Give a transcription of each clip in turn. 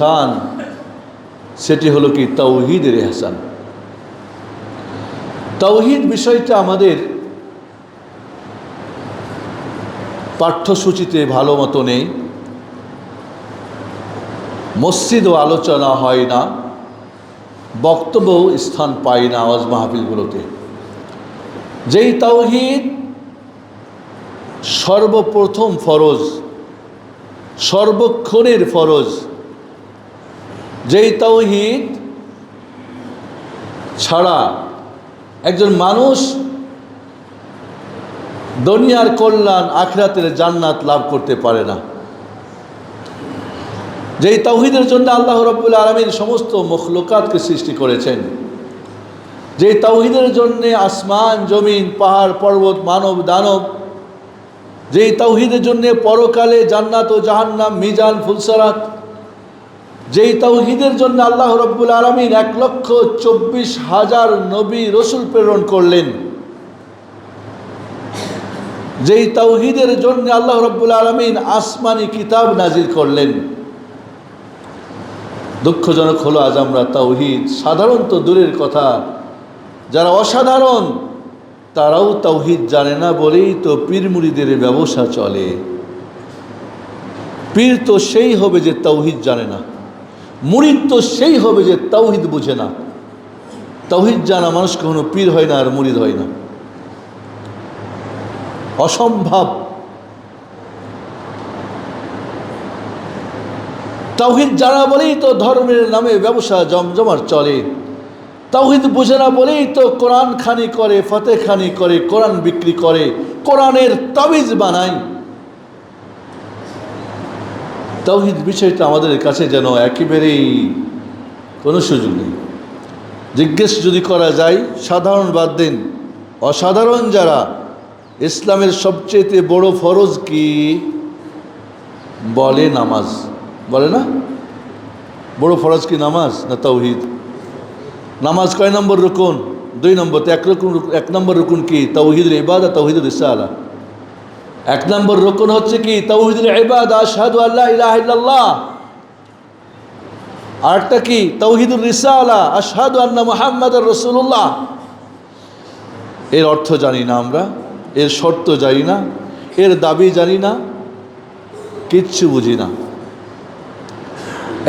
এহসান, সেটি হলো কি তাওহীদের এহসান। তাওহীদ বিষয়টা আমাদের পাঠ্যসূচিতে ভালো মতো নেই, মসজিদও আলোচনা হয় না, বক্তব্যও স্থান পায় না ওয়াজ মাহফিলগুলোতে। যেই তাওহীদ সর্বপ্রথম ফরজ, সর্বক্ষণের ফরজ, যেই তাওহীদ ছাড়া একজন মানুষ দুনিয়ার কল্যাণ আখিরাতের জান্নাত লাভ করতে পারে না, যেই তাওহীদের জন্য আল্লাহ রাব্বুল আলামিন সমস্ত মখলুকাতকে সৃষ্টি করেছেন, যেই তাওহীদের জন্য আসমান জমিন পাহাড় পর্বত মানব দানব, যেই তাওহীদের জন্য পরকালে জান্নাত ও জাহান্নাম মিজান ফুলসরাত, যেই তাওহীদের জন্য আল্লাহ রাব্বুল আলামিন 1,24,000 নবী রসুল প্রেরণ করলেন, যেই তাওহীদের জন্য আল্লাহ রাব্বুল আলামিন আসমানি কিতাব নাজিল করলেন। দুঃখজনক হলো আজ আমরা তাওহীদ সাধারণত দূরের কথা, যারা অসাধারণ তারাও তাওহীদ জানে না বলেই তো পীর মুরিদের ব্যবসা চলে। পীর তো সেই হবে যে তাওহীদ জানে না, মুরিদ তো সেই হবে যে তাওহীদ বুঝে না। তাওহীদ জানা মানুষ কখনো পীর হয় না আর মুরিদ হয় না, অসম্ভব। তাওহীদ জানা বলেই তো ধর্মের নামে ব্যবসা জমজমার চলে, তাওহীদ বুঝে না বলেই তো কোরআন খানি করে, ফতে খানি করে, কোরআন বিক্রি করে, কোরআনের তাবিজ বানায়। তাওহীদ বিষয়টা আমাদের কাছে যেন একেবারেই কোনো সুযোগ নেই। জিজ্ঞেস যদি করা যায়, সাধারণ বাদ দিন, অসাধারণ যারা, ইসলামের সবচেয়ে বড় ফরজ কি বলে? নামাজ। বলে না? বড় ফরজ কি নামাজ না তাওহীদ? নামাজ কয় নম্বর রুকুন? 2 নম্বর। তো এক নম্বর রুকুন কি? তাওহীদুল ইবাদা, তাওহীদুর রিসালা। 1 নম্বর রুকুন হচ্ছে কি? তাওহীদুল ইবাদা, আশহাদু আল্লা ইলাহা ইল্লাল্লাহ। আরেকটা কি? তাওহীদুর রিসালা, আশহাদু আন্না মুহাম্মাদুর রাসূলুল্লাহ। এর অর্থ জানি না আমরা, এর শর্ত জানি না, এর দাবি জানি না, কিচ্ছু বুঝি না।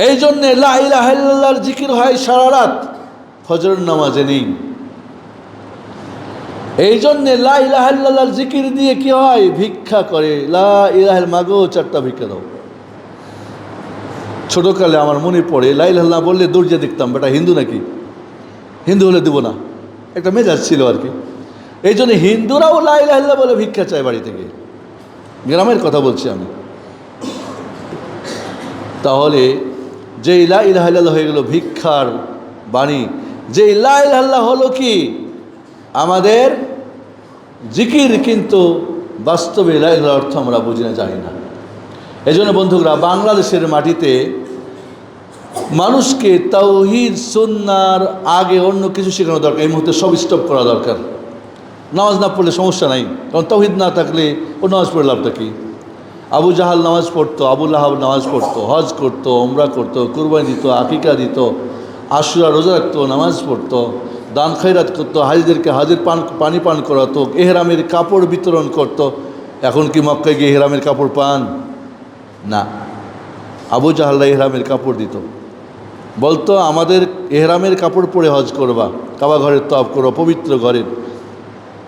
এই জন্যে লা ইলাহা ইল্লাল্লাহর জিকির হয় সারা রাত, ফজরের নামাজে নেই। এই জন্যে লা ইলাহা ইল্লাল্লাহর জিকির দিয়ে কি হয়? ভিক্ষা করে। লা ইলাহা মাগো 4টা ভিক্ষা দাও। ছোটকালে আমার মনে পড়ে, লা ইলাহা ইল্লাল্লাহ বললে দরজা দেখতাম, বেটা হিন্দু নাকি, হিন্দু হলে দেবো না, একটা মেজাজ ছিল আর কি। এই জন্য হিন্দুরাও লা ইলাহা ইল্লাল্লাহ বলে ভিক্ষা চায় বাড়ি থেকে, গ্রামের কথা বলছি আমি। তাহলে যে লা ইলাহা ইল্লাল্লাহ হয়ে গেল ভিক্ষার বাণী, যে লা ইলাহা ইল্লাল্লাহ হলো কি আমাদের জিকির, কিন্তু বাস্তবে লা ইলাহার অর্থ আমরা বুঝি না, জানি না। এই জন্য বন্ধুরা, বাংলাদেশের মাটিতে মানুষকে তাওহীদ সুন্নাহর আগে অন্য কিছু শেখানো দরকার। এই মুহূর্তে সব স্টপ করা দরকার। নামাজ না পড়লে সমস্যা নাই, কারণ তাওহীদ না থাকলে ও নামাজ পড়ে লাভটা কি? আবু জাহাল নামাজ পড়তো, আবু লাহাব নামাজ পড়তো, হজ করতো, উমরা করতো, কুরবানি দিত, আকিকা দিত, আশুরা রোজা রাখতো, নামাজ পড়তো, দান খয়রাত করতো, হাজিদেরকে হাজির পানি পান করাতো, এহরামের কাপড় বিতরণ করত। এখন কি মক্কায় গিয়ে এহরামের কাপড় পান? না। আবু জাহাল্লা এহরামের কাপড় দিত, বলতো আমাদের এহরামের কাপড় পরে হজ করবা, কাবা ঘরের তওয়াফ করো, পবিত্র ঘরের।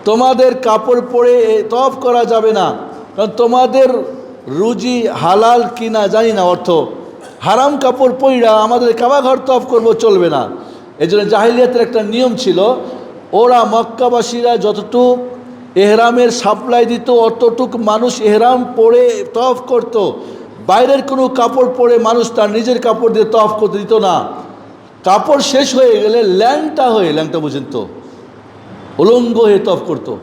তোমাদের কাপড় পরে তওয়াফ করা যাবে না, কারণ তোমাদের রুজি হালাল কিনা জানি না, অর্থ হারাম কাপড় পইরা আমাদের কাবা ঘর তওয়াফ করবো, চলবে না। এই জন্য জাহিলিয়াতের একটা নিয়ম ছিল, ওরা মক্কাবাসীরা যতটুক এহরামের সাপ্লাই দিত অতটুক মানুষ এহরাম পরে তওয়াফ করত। বাইরের কোনো কাপড় পরে মানুষ তার নিজের কাপড় দিয়ে তওয়াফ করতে দিত না। কাপড় শেষ হয়ে গেলে ল্যাংটা বুঝেন তো, উলঙ্গ হয়ে তওয়াফ করতো।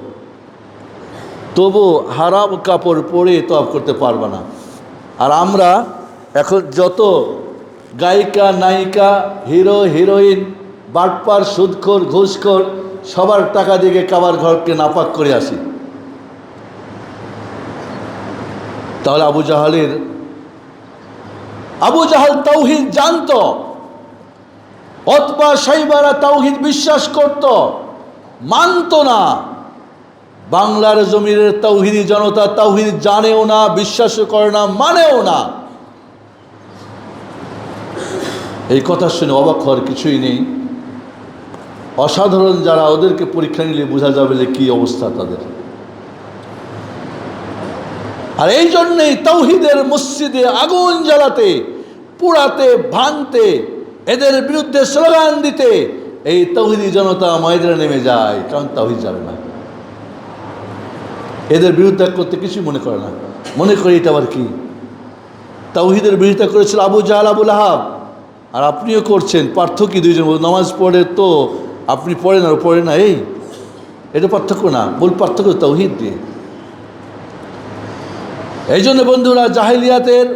তবু হারাম কাপড় পরে তওয়াফ করতে পারবে না। আর আমরা এখন যত গায়িকা নায়িকা, হিরো হিরোইন, বাটপার, সুদখোর, ঘুষখোর, সবার টাকা দিয়ে কাবার ঘরকে নাপাক করে আসি। তাহলে আবু জাহাল তাওহীদ জানতো, উতবা শাইবারা তাওহীদ বিশ্বাস করত, মানতো না। বাংলার জমিনের তাওহীদি জনতা তাওহীদ জানেও না, বিশ্বাসও করে না, মানেও না। এই কথা শুনে অবাক হওয়ার কিছুই নেই। অসাধারণ যারা, ওদেরকে পরীক্ষা নিলে বোঝা যাবে যে কী অবস্থা তাদের। আর এই জন্যেই তাওহীদের মসজিদে আগুন জ্বালাতে, পুড়াতে, ভাঙতে, এদের বিরুদ্ধে স্লোগান দিতে এই তাওহীদি জনতা ময়দানে নেমে যায়, কারণ তাওহীদ জানে না। এদের বিরুদ্ধে করতে কিছু মনে করে না, মনে করি এটা আবার কি। তাওহীদের বিরোধিতা করেছিল আবু জাহাল, আবু লাহাব, আর আপনিও করছেন। পার্থক্য কি? দুইজন নামাজ পড়ে তো আপনি পড়েন আর পড়ে না, এটা পার্থক্য না। মূল পার্থক্য তাওহীদ দিয়ে। এই জন্য বন্ধুরা, জাহিলিয়াতের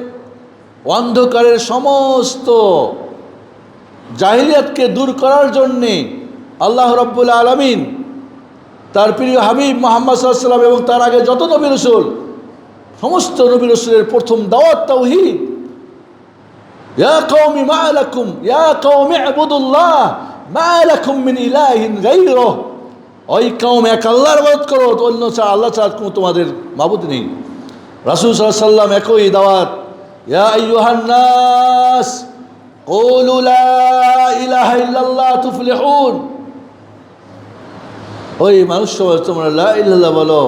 অন্ধকারের সমস্ত জাহিলিয়াতকে দূর করার জন্যে আল্লাহ রাব্বুল আলামিন তার প্রিয় হাবিব মুহাম্মদ সাল্লাল্লাহু আলাইহি ওয়াসাল্লাম এবং তার আগে যত নবী রাসূল, সমস্ত নবী রাসূলের প্রথম দাওয়াত তাওহীদ। ইয়া কওমি মা লাকুম, ইয়া কওমি ইবুদুল্লাহ মা লাকুম মিন ইলাহিন গায়রুহ। ওই কওম, এক আল্লাহর ইবাদত করো, অন্য ছাড়া, আল্লাহ ছাড়া কোনো তোমাদের মাবুদ নেই। রাসূল সাল্লাল্লাহু আলাইহি ওয়াসাল্লাম একই দাওয়াত, ইয়া আইয়ুহান নাস কুলু লা ইলাহা ইল্লাল্লাহ তুফলিহুন। ওই মানুষ সমাজ, তোমরা লা ইলাহা বলো।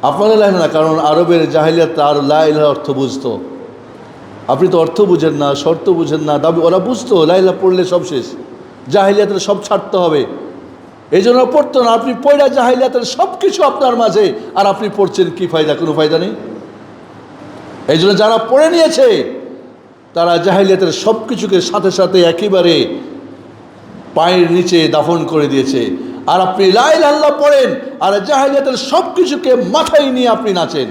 আপনারা লা না, কারণ আরবের জাহিলিয়াত আর লা ইলাহা অর্থ বুঝতো। আপনি তো অর্থ বুঝেন না, শর্ত বুঝেন না, দাবি। ওরা বুঝতো লা ইলাহা পড়লে সব শেষ, জাহিলিয়াতের সব ছাড়তে হবে, এই জন্য পড়তো না। আপনি পড়া জাহিলিয়াতের সব কিছু আপনার মাঝে, আর আপনি পড়ছেন কি ফায়দা? কোনো ফায়দা নেই। এই জন্য যারা পড়ে নিয়েছে তারা জাহিলিয়াতের সব কিছুকে সাথে সাথে একেবারে পায়ের নিচে দাফন করে দিয়েছে। আর আপনি লা ইলাহা ইল্লাল্লাহ পড়েন আর জাহিলিয়াতের সব কিছুকে মাথায় নিয়ে আপনি নাচেন।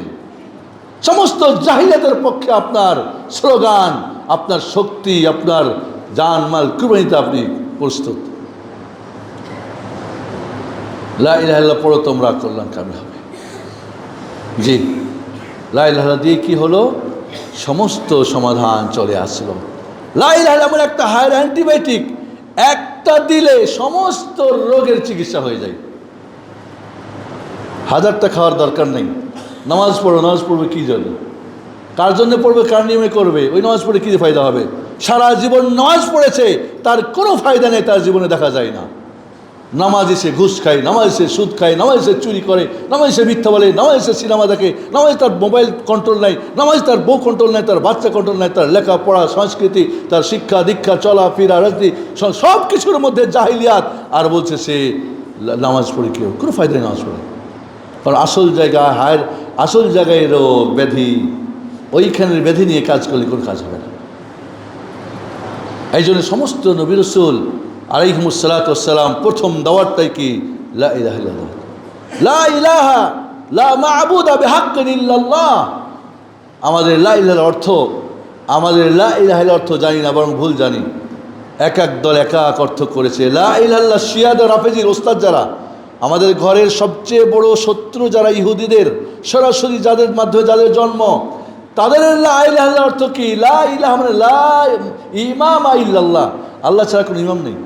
সমস্ত জাহিলিয়াতের পক্ষে আপনার স্লোগান, আপনার শক্তি, আপনার জান মাল কুরবানিতে আপনি প্রস্তুত। লা ইলাহা ইল্লাল্লাহ পড়ো, তোমরা কল্যাণকামী হবে। জি, লা ইলাহা ইল্লাল্লাহ দিয়ে কি হলো? সমস্ত সমাধান চলে আসলো। লা ইলাহা ইল্লাল্লাহ এমন একটা হায়ার অ্যান্টিবায়োটিক, একটা দিলে সমস্ত রোগের চিকিৎসা হয়ে যায়। হাজারটা খাওয়ার দরকার নেই। নামাজ পড়ো, নামাজ পড়বে কী জন্য? কার জন্য পড়বে? কার নিয়মে করবে? ওই নামাজ পড়ে কী ফায়দা হবে? সারা জীবন নামাজ পড়েছে, তার কোনো ফায়দা নেই, তার জীবনে দেখা যায় না। নামাজ এসে ঘুষ খায়, নামাজ এসে সুদ খায়, নামাজ এসে চুরি করে, নামাজ এসে মিথ্যা বলে, নামাজ এসে সিনেমা দেখে, নামাজ তার মোবাইল কন্ট্রোল নাই, নামাজ তার বউ কন্ট্রোল নাই, তার বাচ্চা কন্ট্রোল নাই, তার লেখাপড়া, সংস্কৃতি, তার শিক্ষা দীক্ষা, চলাফেরা, রাজনীতি, সব কিছুর মধ্যে জাহিলিয়াত। আর বলছে সে নামাজ পড়ে কেউ, কোনো ফায়দা নেই নামাজ পড়ে। কারণ আসল জায়গায় আসল জায়গায় রোগ ব্যাধি, ওইখানের ব্যাধি নিয়ে কাজ করলে কোনো কাজ হবে না। এই জন্য সমস্ত নবী রাসূল আলাইহিমুস সালাতু ওয়াস সালাম প্রথম দাওয়াতটাই কি? লা ইলাহা ইল্লাল্লাহ, লা ইলাহা লা মা'বুদা বিহাক্কিন ইল্লাল্লাহ। আমাদের লা ইলাহার অর্থ, আমাদের লা ইলাহার অর্থ জানি না, বরং ভুল জানি। এক এক দল এক এক অর্থ করেছে। লা ইলাহা শিয়া রাফেজির ওস্তাদ যারা, আমাদের ঘরের সবচেয়ে বড় শত্রু যারা ইহুদিদের, সরাসরি যাদের মাধ্যমে যাদের জন্ম, তাদের লা ইলাহার অর্থ কি? লা ইলাহা মানে লা ইমামা ইল্লাল্লাহ, আল্লাহ ছাড়া কোনো ইমাম নেই।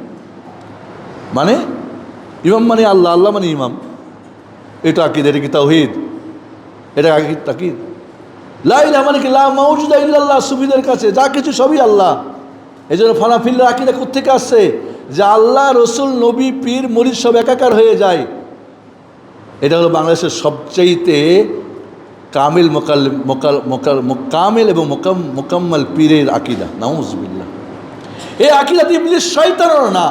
মানে ইমাম মানে আল্লাহ, আল্লাহ মানে ইমাম। এটা আকিদ, এটা কি তাওহীদ? এটা আকিদ। লা ইলাহা মানে কি? লা মাউজুদা ইল্লাল্লাহ, সুফিদের কাছে যা কিছু সবই আল্লাহ। এই জন্য ফানাফিল্লার আকিদা কোত্থেকে আসছে? যে আল্লাহ, রসুল, নবী, পীর, মুরিদ সব একাকার হয়ে যায়। এটা হলো বাংলাদেশের সবচাইতে কামিল কামিল এবং মোকাম্মল পীরের আকিদা। নাউজুবিল্লাহ। এই আকিদা ইবলিস শয়তানেরও না।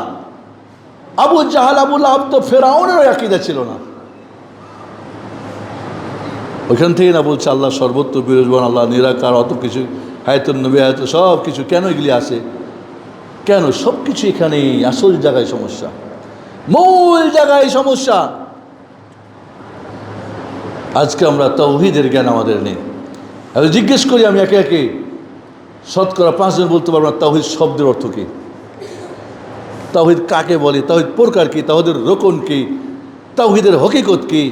আবু জাহাল, আবু লাহাব তো ফেরাউনেরও আকিদা ছিল না। ওইখান থেকে না বলছে আল্লাহ সর্বত্র বিরাজমান, আল্লাহ নিরাকার, অত কিছু, হায়াতুন নবী, হায়াত সব কিছু। কেন এগুলি আসে? কেন? সব কিছু এখানেই আসল জায়গায় সমস্যা, মূল জায়গায় সমস্যা। আজকে আমরা তাওহীদের জ্ঞান আমাদের নেই। আমি জিজ্ঞেস করি, আমি একে একে শতকরা 5 জন বলতে পারবো না তাওহীদ শব্দের অর্থ কী, তাওহীদ কাকে বলে, তাওহীদ প্রকার কী, তাওহীদের রোকন কী, তাওহীদের হকিকত কী।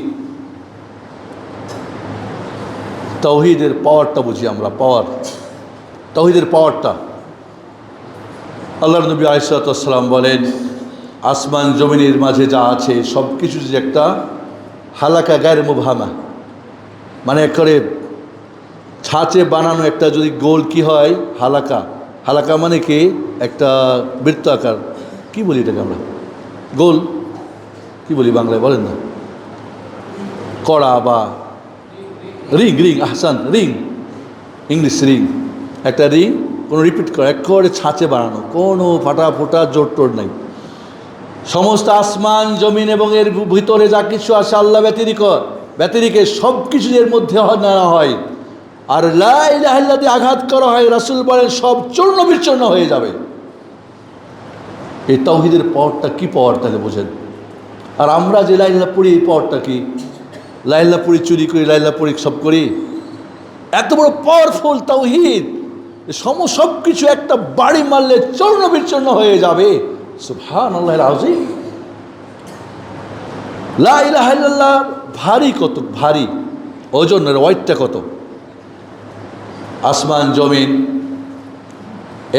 তাওহীদের পাওয়ারটা বুঝি আমরা, পাওয়ার। তাওহীদের পাওয়ারটা। আল্লাহর নবী আলাইহিস সালাতু ওয়াস সালাম বলেন, আসমান জমিনের মাঝে যা আছে সব কিছু যে একটা হালাকা গায়ের মুবহামা, মানে একেবারে ছাঁচে বানানো একটা যদি গোল কি হয় হালাকা, হালাকা মানে কি একটা বৃত্ত আকার, কি বলি এটাকে আমরা, গোল কি বলি বাংলায় বলেন না, কড়া বা ring, ring Ahsan, ring, English ring, একটা রিং কোনো রিপিট করা একেবারে ছাঁচে বানানো, কোনো ফাটা ফোটা জোর টোর নাই। সমস্ত আসমান জমিন এবং এর ভিতরে যা কিছু আছে আল্লাহ ব্যতিরিকে সব কিছু এর মধ্যে নেওয়া হয়, আর লা ইলাহা ইল্লাল্লাহ দিয়ে আঘাত করা হয়, রাসূল বলেন সব চূর্ণ বিচূর্ণ হয়ে যাবে। এই তাওহীদের পাওয়ারটা কি পাওয়ার তাহলে বোঝেন। আর আমরা যে লা ইলাহা পড়ি, এই পাওয়ারটা কি, লা ইলাহা পড়ি চুরি করি, লা ইলাহা পড়ি সব করি, এত বড় পাওয়ারফুল তাওহীদ, সব কিছু একটা বাড়ি মারলে চূর্ণ বিচূর্ণ হয়ে যাবে। সুবহানাল্লাহিল আযীম। লা ইলাহা ইল্লাল্লাহ ভারী কত, ভারী ওজনের ওয়েটটা কত, আসমান জমিন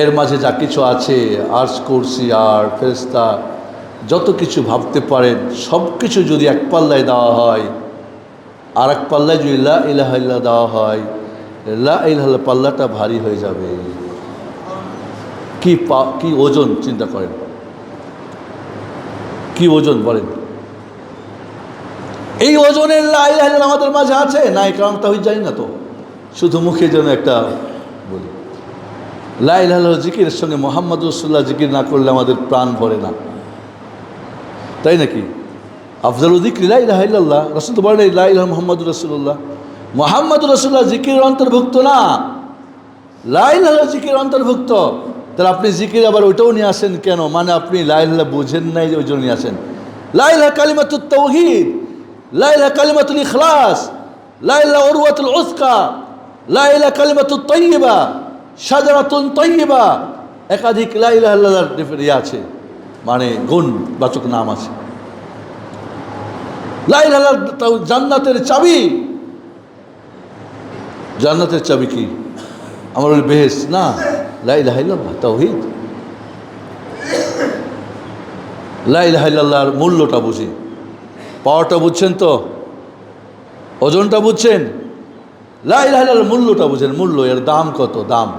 এর মাঝে যা কিছু আছে, আরশ কুরসি আর ফেরেশতা যত কিছু ভাবতে পারেন সব কিছু যদি এক পাল্লায় দেওয়া হয়, আর এক পাল্লায় যদি লা ইলাহা ইল্লাল্লাহ দেওয়া হয়, লা ইলাহা ইল্লাল্লাহ পাল্লাটা ভারী হয়ে যাবে। কি ওজন চিন্তা করেন, কি ওজন বলেন। এই ওজনের লা ইলাহা ইল্লাল্লাহ আমাদের মাঝে আছে নাই, কারণ তাওহীদ জানি না তো, শুধু মুখে যেন একটা বলি। লা ইলাহা ইল্লাল্লাহ জিকিরের সঙ্গে মুহাম্মদুর রাসূলুল্লাহ জিকির না করলে আমাদের প্রাণ ভরে না, তাই নাকি? আফজালু যিকরি লা ইলাহা ইল্লাল্লাহ, রাসূল তো বলেন লা ইলাহা মুহাম্মাদুর রাসূলুল্লাহ, মুহাম্মদুর রাসূলুল্লাহ জিকিরের অন্তর্ভুক্ত না, লা ইলাহা জিকিরের অন্তর্ভুক্ত। তাহলে আপনি জিকির আবার ওইটাও নিয়ে আসেন কেন? মানে আপনি লা ইলাহা বুঝেন নাই, ওই জন্য নিয়ে আসেন। লা ইলাহা কালিমাতুত তাওহীদ, লা ইলাহা কালিমাতুল ইখলাস, লা ইলাহা উরওয়াতুল উসকা, লা ইলাহা কালিমাতুত তাইয়্যিবা, শাজারাতুন তাইয়্যিবা, একাধিক লা ইলাহা ইল্লাল্লাহর আছে, মানে গুণবাচক নাম আছে। লা ইলাহা ইল্লাল্লাহ জান্নাতের চাবি। জান্নাতের চাবি কি? আমার ওই বেহেশত না, লা ইলাহা ইল্লাল্লাহ তাওহীদ। লা ইলাহা ইল্লাল্লাহর মূল্যটা বুঝি, পাওয়ারটা বুঝছেন তো, ওজনটা বুঝছেন, লা ইলাহা ইল্লাল্লাহর মূল্যটা বুঝেন, মূল্য, এর দাম কত, দাম।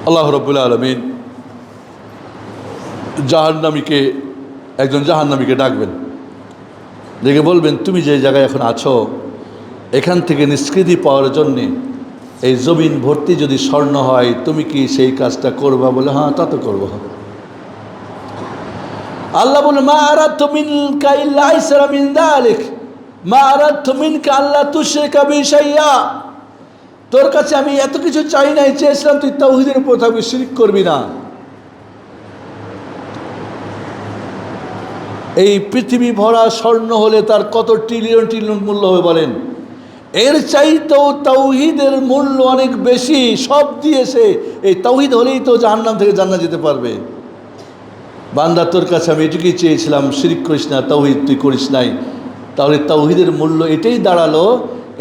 আল্লাহ রাব্বুল আলামিন জাহান্নামীকে, একজন জাহান্নামীকে ডাকবেন, দেখে বলবেন তুমি যে জায়গায় এখন আছো এখান থেকে নিষ্কৃতি পাওয়ার জন্যে এই জমিন ভর্তি যদি স্বর্ণ হয় তুমি কি সেই কাজটা করবা? বলে হ্যাঁ, তা তো করবো। আল্লাহ বলে মা আরাদতু মিনকা ইল্লা আইসারা মিন যালিক, মা আরাদতু মিনকা আল্লা তুশরিকা বি শাইআ, তোর কাছে আমি এত কিছু চাই নাই, চেয়েছিলাম তুই তাওহীদের উপর থাকবি, শিরক করবি না। এই পৃথিবী ভরা স্বর্ণ হলে তার কত ট্রিলিয়ন ট্রিলিয়ন মূল্য হবে বলেন, এর চাইতেও তাওহীদের মূল্য অনেক বেশি। সব দিয়েছে, এই তাওহীদ হলেই তো জাহান্নাম থেকে জান্নাত যেতে পারবে। বান্দা তোর কাছে আমি এটুকুই চেয়েছিলাম, শিরক করিস না, তাওহীদ তুই করিস নাই, তাহলে তাওহীদের মূল্য এটাই দাঁড়ালো,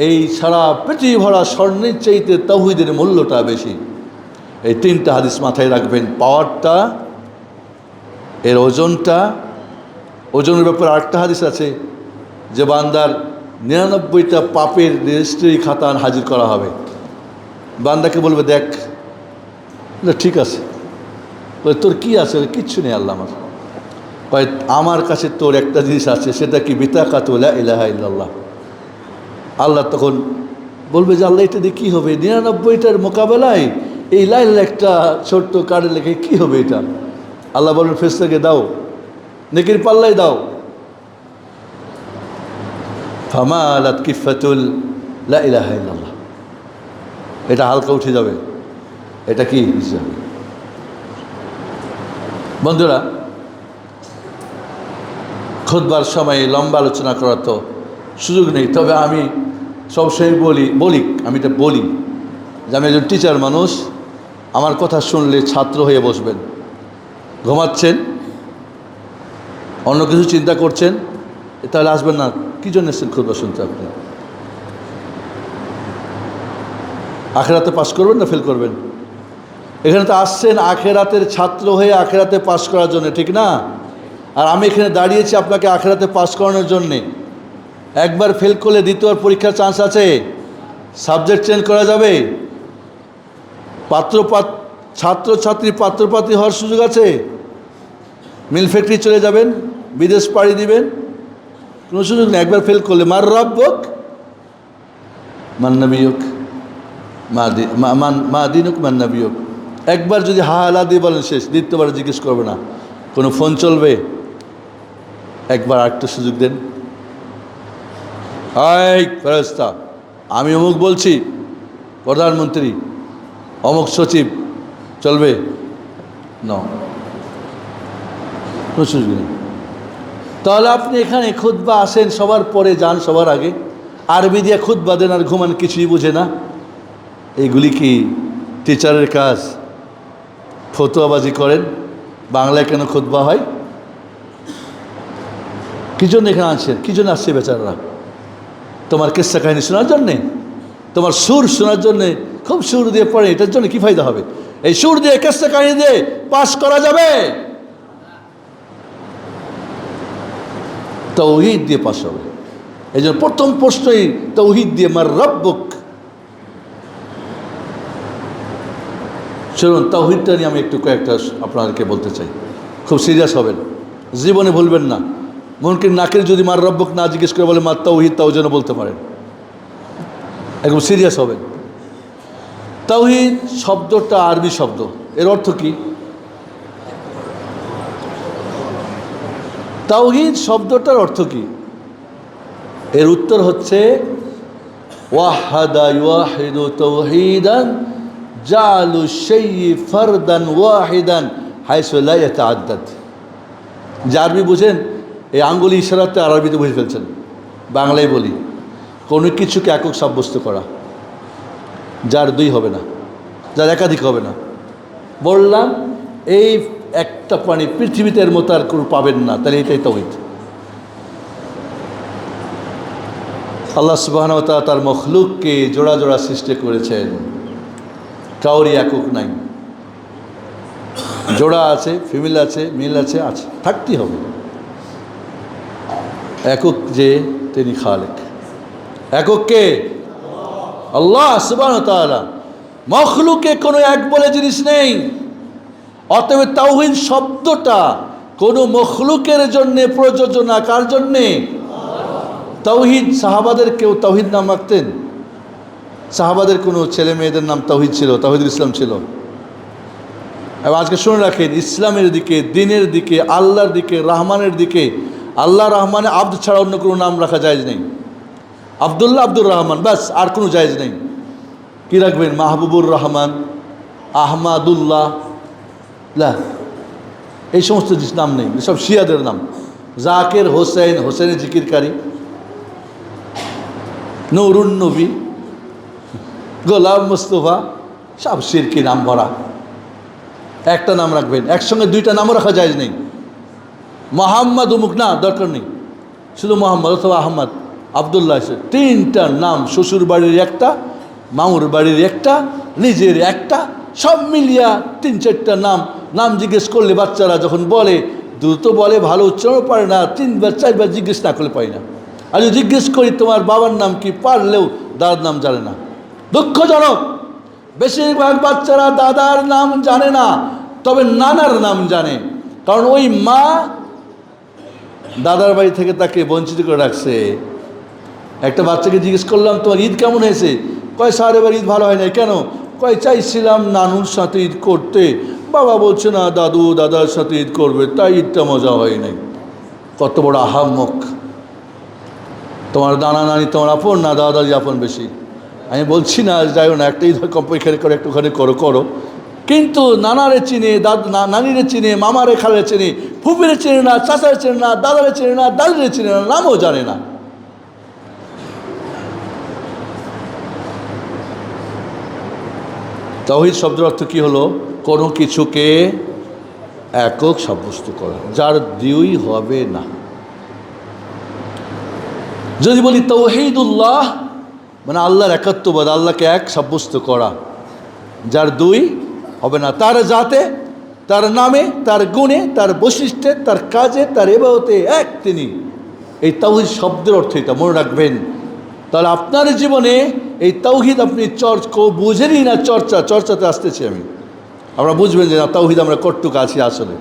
এই সারা পৃথিবী ভরা স্বর্ণের চাইতে তাওহীদের মূল্যটা বেশি। এই তিনটা হাদিস মাথায় রাখবেন, পাওয়ারটা, এর ওজনটা। ওজনের ব্যাপারে আরেকটা হাদিস আছে যে বান্দার 99টা পাপের রেজিস্ট্রি খাতা হাজির করা হবে। বান্দাকে বলবে দেখ, ঠিক আছে, তোর কি আছে? কিচ্ছু নেই আল্লাহ আমার। কয় আমার কাছে তোর একটা জিনিস আছে, সেটা কি? বিতাকাতুল লা ইলাহা ইল্লাল্লাহ। আল্লাহ তখন বলবে যে আল্লাহ এটা দিয়ে কী হবে? 99টার মোকাবেলায় এই লা ইলাহা একটা ছোট্ট কার্ডে লেখে কী হবে এটা? আল্লাহ বলবেন ফেরেশতাকে দাও, নেকির পাল্লায় দাও। ফামালাত কিফাতুল লা ইলাহা ইল্লাল্লাহ, এটা হালকা উঠে যাবে, এটা কি হিসাবে? বন্ধুরা, খুতবার সময় লম্বা আলোচনা করার তো সুযোগ নেই, তবে আমি সবসময় আমি এটা বলি যে আমি একজন টিচার মানুষ, আমার কথা শুনলে ছাত্র হয়ে বসবেন। ঘুমাচ্ছেন, অন্য কিছু চিন্তা করছেন, তাহলে আসবেন না। কী জন্য এসেছেন খুতবা শুনতে? আপনি আখেরাতে পাস করবেন না ফেল করবেন? এখানে তো আসছেন আখেরাতের ছাত্র হয়ে আখেরাতে পাস করার জন্য, ঠিক না? আর আমি এখানে দাঁড়িয়েছি আপনাকে আখেরাতে পাস করানোর জন্যে। একবার ফেল করলে দ্বিতীয়বার পরীক্ষার চান্স আছে, সাবজেক্ট চেঞ্জ করা যাবে, ছাত্রছাত্রী পাত্রপাত্রী হওয়ার সুযোগ আছে, মিল ফ্যাক্টরি চলে যাবেন, বিদেশ পাড়ি দিবেন, কোনো সুযোগ নেই। একবার ফেল করলে মার রাব্বুক মান নবিয়ুক মা দিনুক মান নবিয়ুক, একবার যদি হালা দিয়ে বলেন শেষ, দ্বিতীয়বার জিজ্ঞেস করবে না। কোনো ফোন চলবে? একবার আরেকটা সুযোগ দেন। হাই ফেরেশতা, আমি অমুক বলছি, প্রধানমন্ত্রী, অমুক সচিব, চলবে না, কোনো সুযোগ নেই। তাহলে আপনি এখানে খুতবা আসেন, সবার পরে যান সবার আগে, আরবি দিয়ে খুতবা দেন আর ঘুমান, কিছুই বুঝে না। এইগুলি কি টিচারের কাজ? ফতুয়াবাজি করেন, বাংলায় কেন খুতবা হয়? কী জন্য এখানে আনছেন? কী জন্য আসছে বেচারা? তোমার কিস্সা কাহিনী শোনার জন্যে? তোমার সুর শোনার জন্যে? খুব সুর দিয়ে পড়ে, এটার জন্য কী ফায়দা হবে? এই সুর দিয়ে কিস্সা কাহিনী দিয়ে পাস করা যাবে? তাওহীদ দিয়ে পাস হবে। এই জন্য প্রথম প্রশ্নই তাওহীদ দিয়ে, মার রাব্বুক। শুনুন, তাওহীদটা নিয়ে আমি একটু কয়েকটা আপনাদেরকে বলতে চাই, খুব সিরিয়াস হবেন, জীবনে ভুলবেন না। মুনকির নাকির যদি মার রাব্বুক না জিজ্ঞেস করে বলে মার তাওহীদ, তাও যেন বলতে পারেন, একদম সিরিয়াস হবেন। তাওহীদ শব্দটা আরবি শব্দ, এর অর্থ কি? তাওহীদ শব্দটার অর্থ কি? এর উত্তর হচ্ছে ওয়াহাদা ইউহিদু তাওহীদান জালু শাইই ফারদান ওয়াহিদান হাইসু লা ইয়াতাআদ্দাদ। যে আরবি বুঝেন, এই আঙ্গুলি ইশারাতে আরবিতে বুঝে ফেলছেন। বাংলায় বলি, কোনো কিছুকে একক সাব্যস্ত করা, যার দুই হবে না, যার একাধিক হবে না। বললাম এই একটা প্রাণী পৃথিবীতে এর মতো আর কেউ পাবেন না, তাহলে এটাই তাওহীদ। আল্লাহ সুবহানাহু ওয়া তাআলা তার মখলুককে জোড়া জোড়া সৃষ্টি করেছেন, কাউরি একক নাই, জোড়া আছে, ফিমেল আছে, মেল আছে, থাকতেই হবে। একক যে, তিনি খালেক। একক কে? আল্লাহ সুবহানাহু ওয়া তাআলা। মখলুকে কোনো এক বলে জিনিস নেই। অতএব তাওহীদ শব্দটা কোনো মখলুকের জন্যে প্রযোজ্য না। কার জন্যে? তাওহীদ। সাহাবাদের কেউ তাওহীদ নাম রাখতেন? সাহাবাদের কোনো ছেলে মেয়েদের নাম তাওহীদ ছিল, তাওহীদুল ইসলাম ছিল। এবং আজকে শুনে রাখেন, ইসলামের দিকে, দিনের দিকে, আল্লাহর দিকে, রহমানের দিকে, আল্লাহ রহমানে আব্দ ছাড়া অন্য কোনো নাম রাখা জায়েজ নেই। আব্দুল্লাহ, আব্দুর রহমান, ব্যাস, আর কোনো জায়েজ নেই। কী রাখবেন? মাহবুবুর রহমান, আহমাদুল্লাহ, লা, এই সমস্ত নাম নেই, সব শিয়াদের নাম। জাকের হোসেন, হোসেনের জিকিরকারী, নূরুন নবী, গোলাম মুস্তফা, সব শিরকি নাম ভরা। একটা নাম রাখবেন, একসঙ্গে দুইটা নামও রাখা যায় নেই। মোহাম্মদ উমুক না, দরকার নেই, শুধু মোহাম্মদ অথবা আহমদ, আবদুল্লাহ, তিনটা নাম, শ্বশুর বাড়ির একটা, মামুর বাড়ির একটা, নিজের একটা, সব মিলিয়া তিন চারটা নাম। নাম জিজ্ঞেস করলে বাচ্চারা যখন বলে, দ্রুত বলে, ভালো উচ্চারণ পারে না, তিনবার চারবার জিজ্ঞেস না করলে পারি না। আর যদি জিজ্ঞেস করি তোমার বাবার নাম কি, পারলেও দাদার নাম জানে না। দুঃখজনক, বেশিরভাগ বাচ্চারা দাদার নাম জানে না, তবে নানার নাম জানে। কারণ ওই মা দাদার বাড়ি থেকে তাকে বঞ্চিত করে রাখছে। একটা বাচ্চাকে জিজ্ঞেস করলাম, তোমার ঈদ কেমন হয়েছে? কয়, স্যার এবার ঈদ ভালো হয় নাই। কেন? কয়, চাইছিলাম নানুর সাথে ঈদ করতে, বাবা বলছে না দাদু দাদার সাথে ঈদ করবে, তাই ঈদটা মজা হয় নাই। কত বড় আহাম্মক! তোমার নানা নানি তোমার আপন না দাদা দাদি আপন বেশি? আমি বলছি না যাইও না, একটা ঈদ কম্পারে করে একটুখানি করো, কিন্তু নানারে চিনে, নানিরে চিনে, মামারে খালে চিনে, ফুপিরে চেনে না, চাচারে চেনে না, দাদারে চেনে না, দাদিরে চেনে না, নামও জানে না। তাওহীদ শব্দের অর্থ কি হলো? কোনো কিছুকে একক সাব্যস্ত করা, যার দুই হবে না। যদি বলি তাওহীদুল্লাহ, মানে আল্লাহর একাত্মবাদ, আল্লাহকে এক সাব্যস্ত করা, যার দুই হবে না, তার জাতে, তার নামে, তার গুণে, তার বৈশিষ্ট্যে, তার কাজে, তার ইবাদতে এক তিনি। এই তাওহীদ শব্দের অর্থ এটা, মনে রাখবেন। তাহলে আপনার জীবনে এই তাওহীদ আপনি বুঝেনই না, চর্চাতে আসতেছি আমি, আমরা বুঝবেন যে না তাওহীদ আমরা কতটুকু আছি আসলে।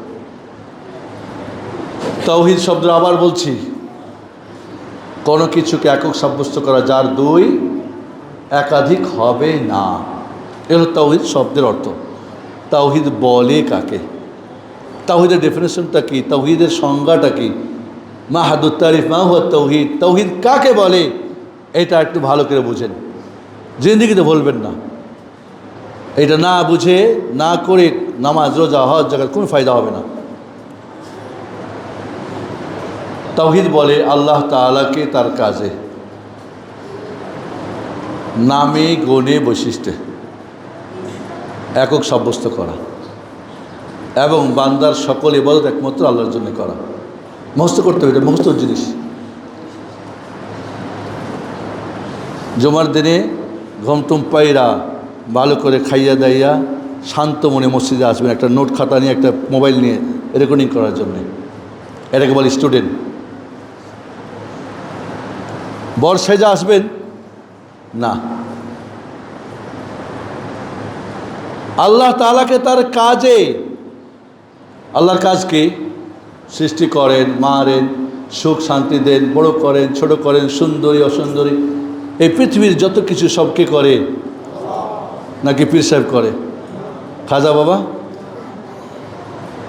তাওহীদ শব্দ আবার বলছি, কোনো কিছুকে একক সাব্যস্ত করা যার দুই একাধিক হবে না, এ হলো তাওহীদ শব্দের অর্থ। তাওহীদ বলে কাকে? তাওহীদের ডেফিনেশনটা কি? তাওহীদের সংজ্ঞাটা কি? মা হাদুত তারিফ মা হুয়া তাওহীদ, তাওহীদ কাকে বলে এটা একটু ভালো করে বুঝেন, জিন্দেগিতে বলবেন না। এটা না বুঝে না করে নামাজ রোজা হজ জাকাত কোনো ফায়দা হবে না। তাওহীদ বলে আল্লাহ তাআলাকে তার কাজে, নামে, গুণে, বৈশিষ্ট্যে একক সাব্যস্ত করা এবং বান্দার সকল ইবাদত একমাত্র আল্লাহর জন্য করা। মুখস্থ করতে হবে, এটা মুখস্থ জিনিস। জুমার দিনে ঘুমটুম পাইরা ভালো করে খাইয়া দাইয়া শান্ত মনে মসজিদে আসবেন, একটা নোট খাতা নিয়ে, একটা মোবাইল নিয়ে রেকর্ডিং করার জন্যে। এটাকে বলে স্টুডেন্ট। বর সেজা আসবেন না, আল্লাহ তাআলাকে তার কাজে। আল্লাহর কাজ কি? সৃষ্টি করেন, মারেন, সুখ শান্তি দেন, বড় করেন, ছোট করেন, সুন্দরী অসুন্দরী, এই পৃথিবীর যত কিছু সব কে করে? নাকি পীর সাহেব করে? খাজা বাবা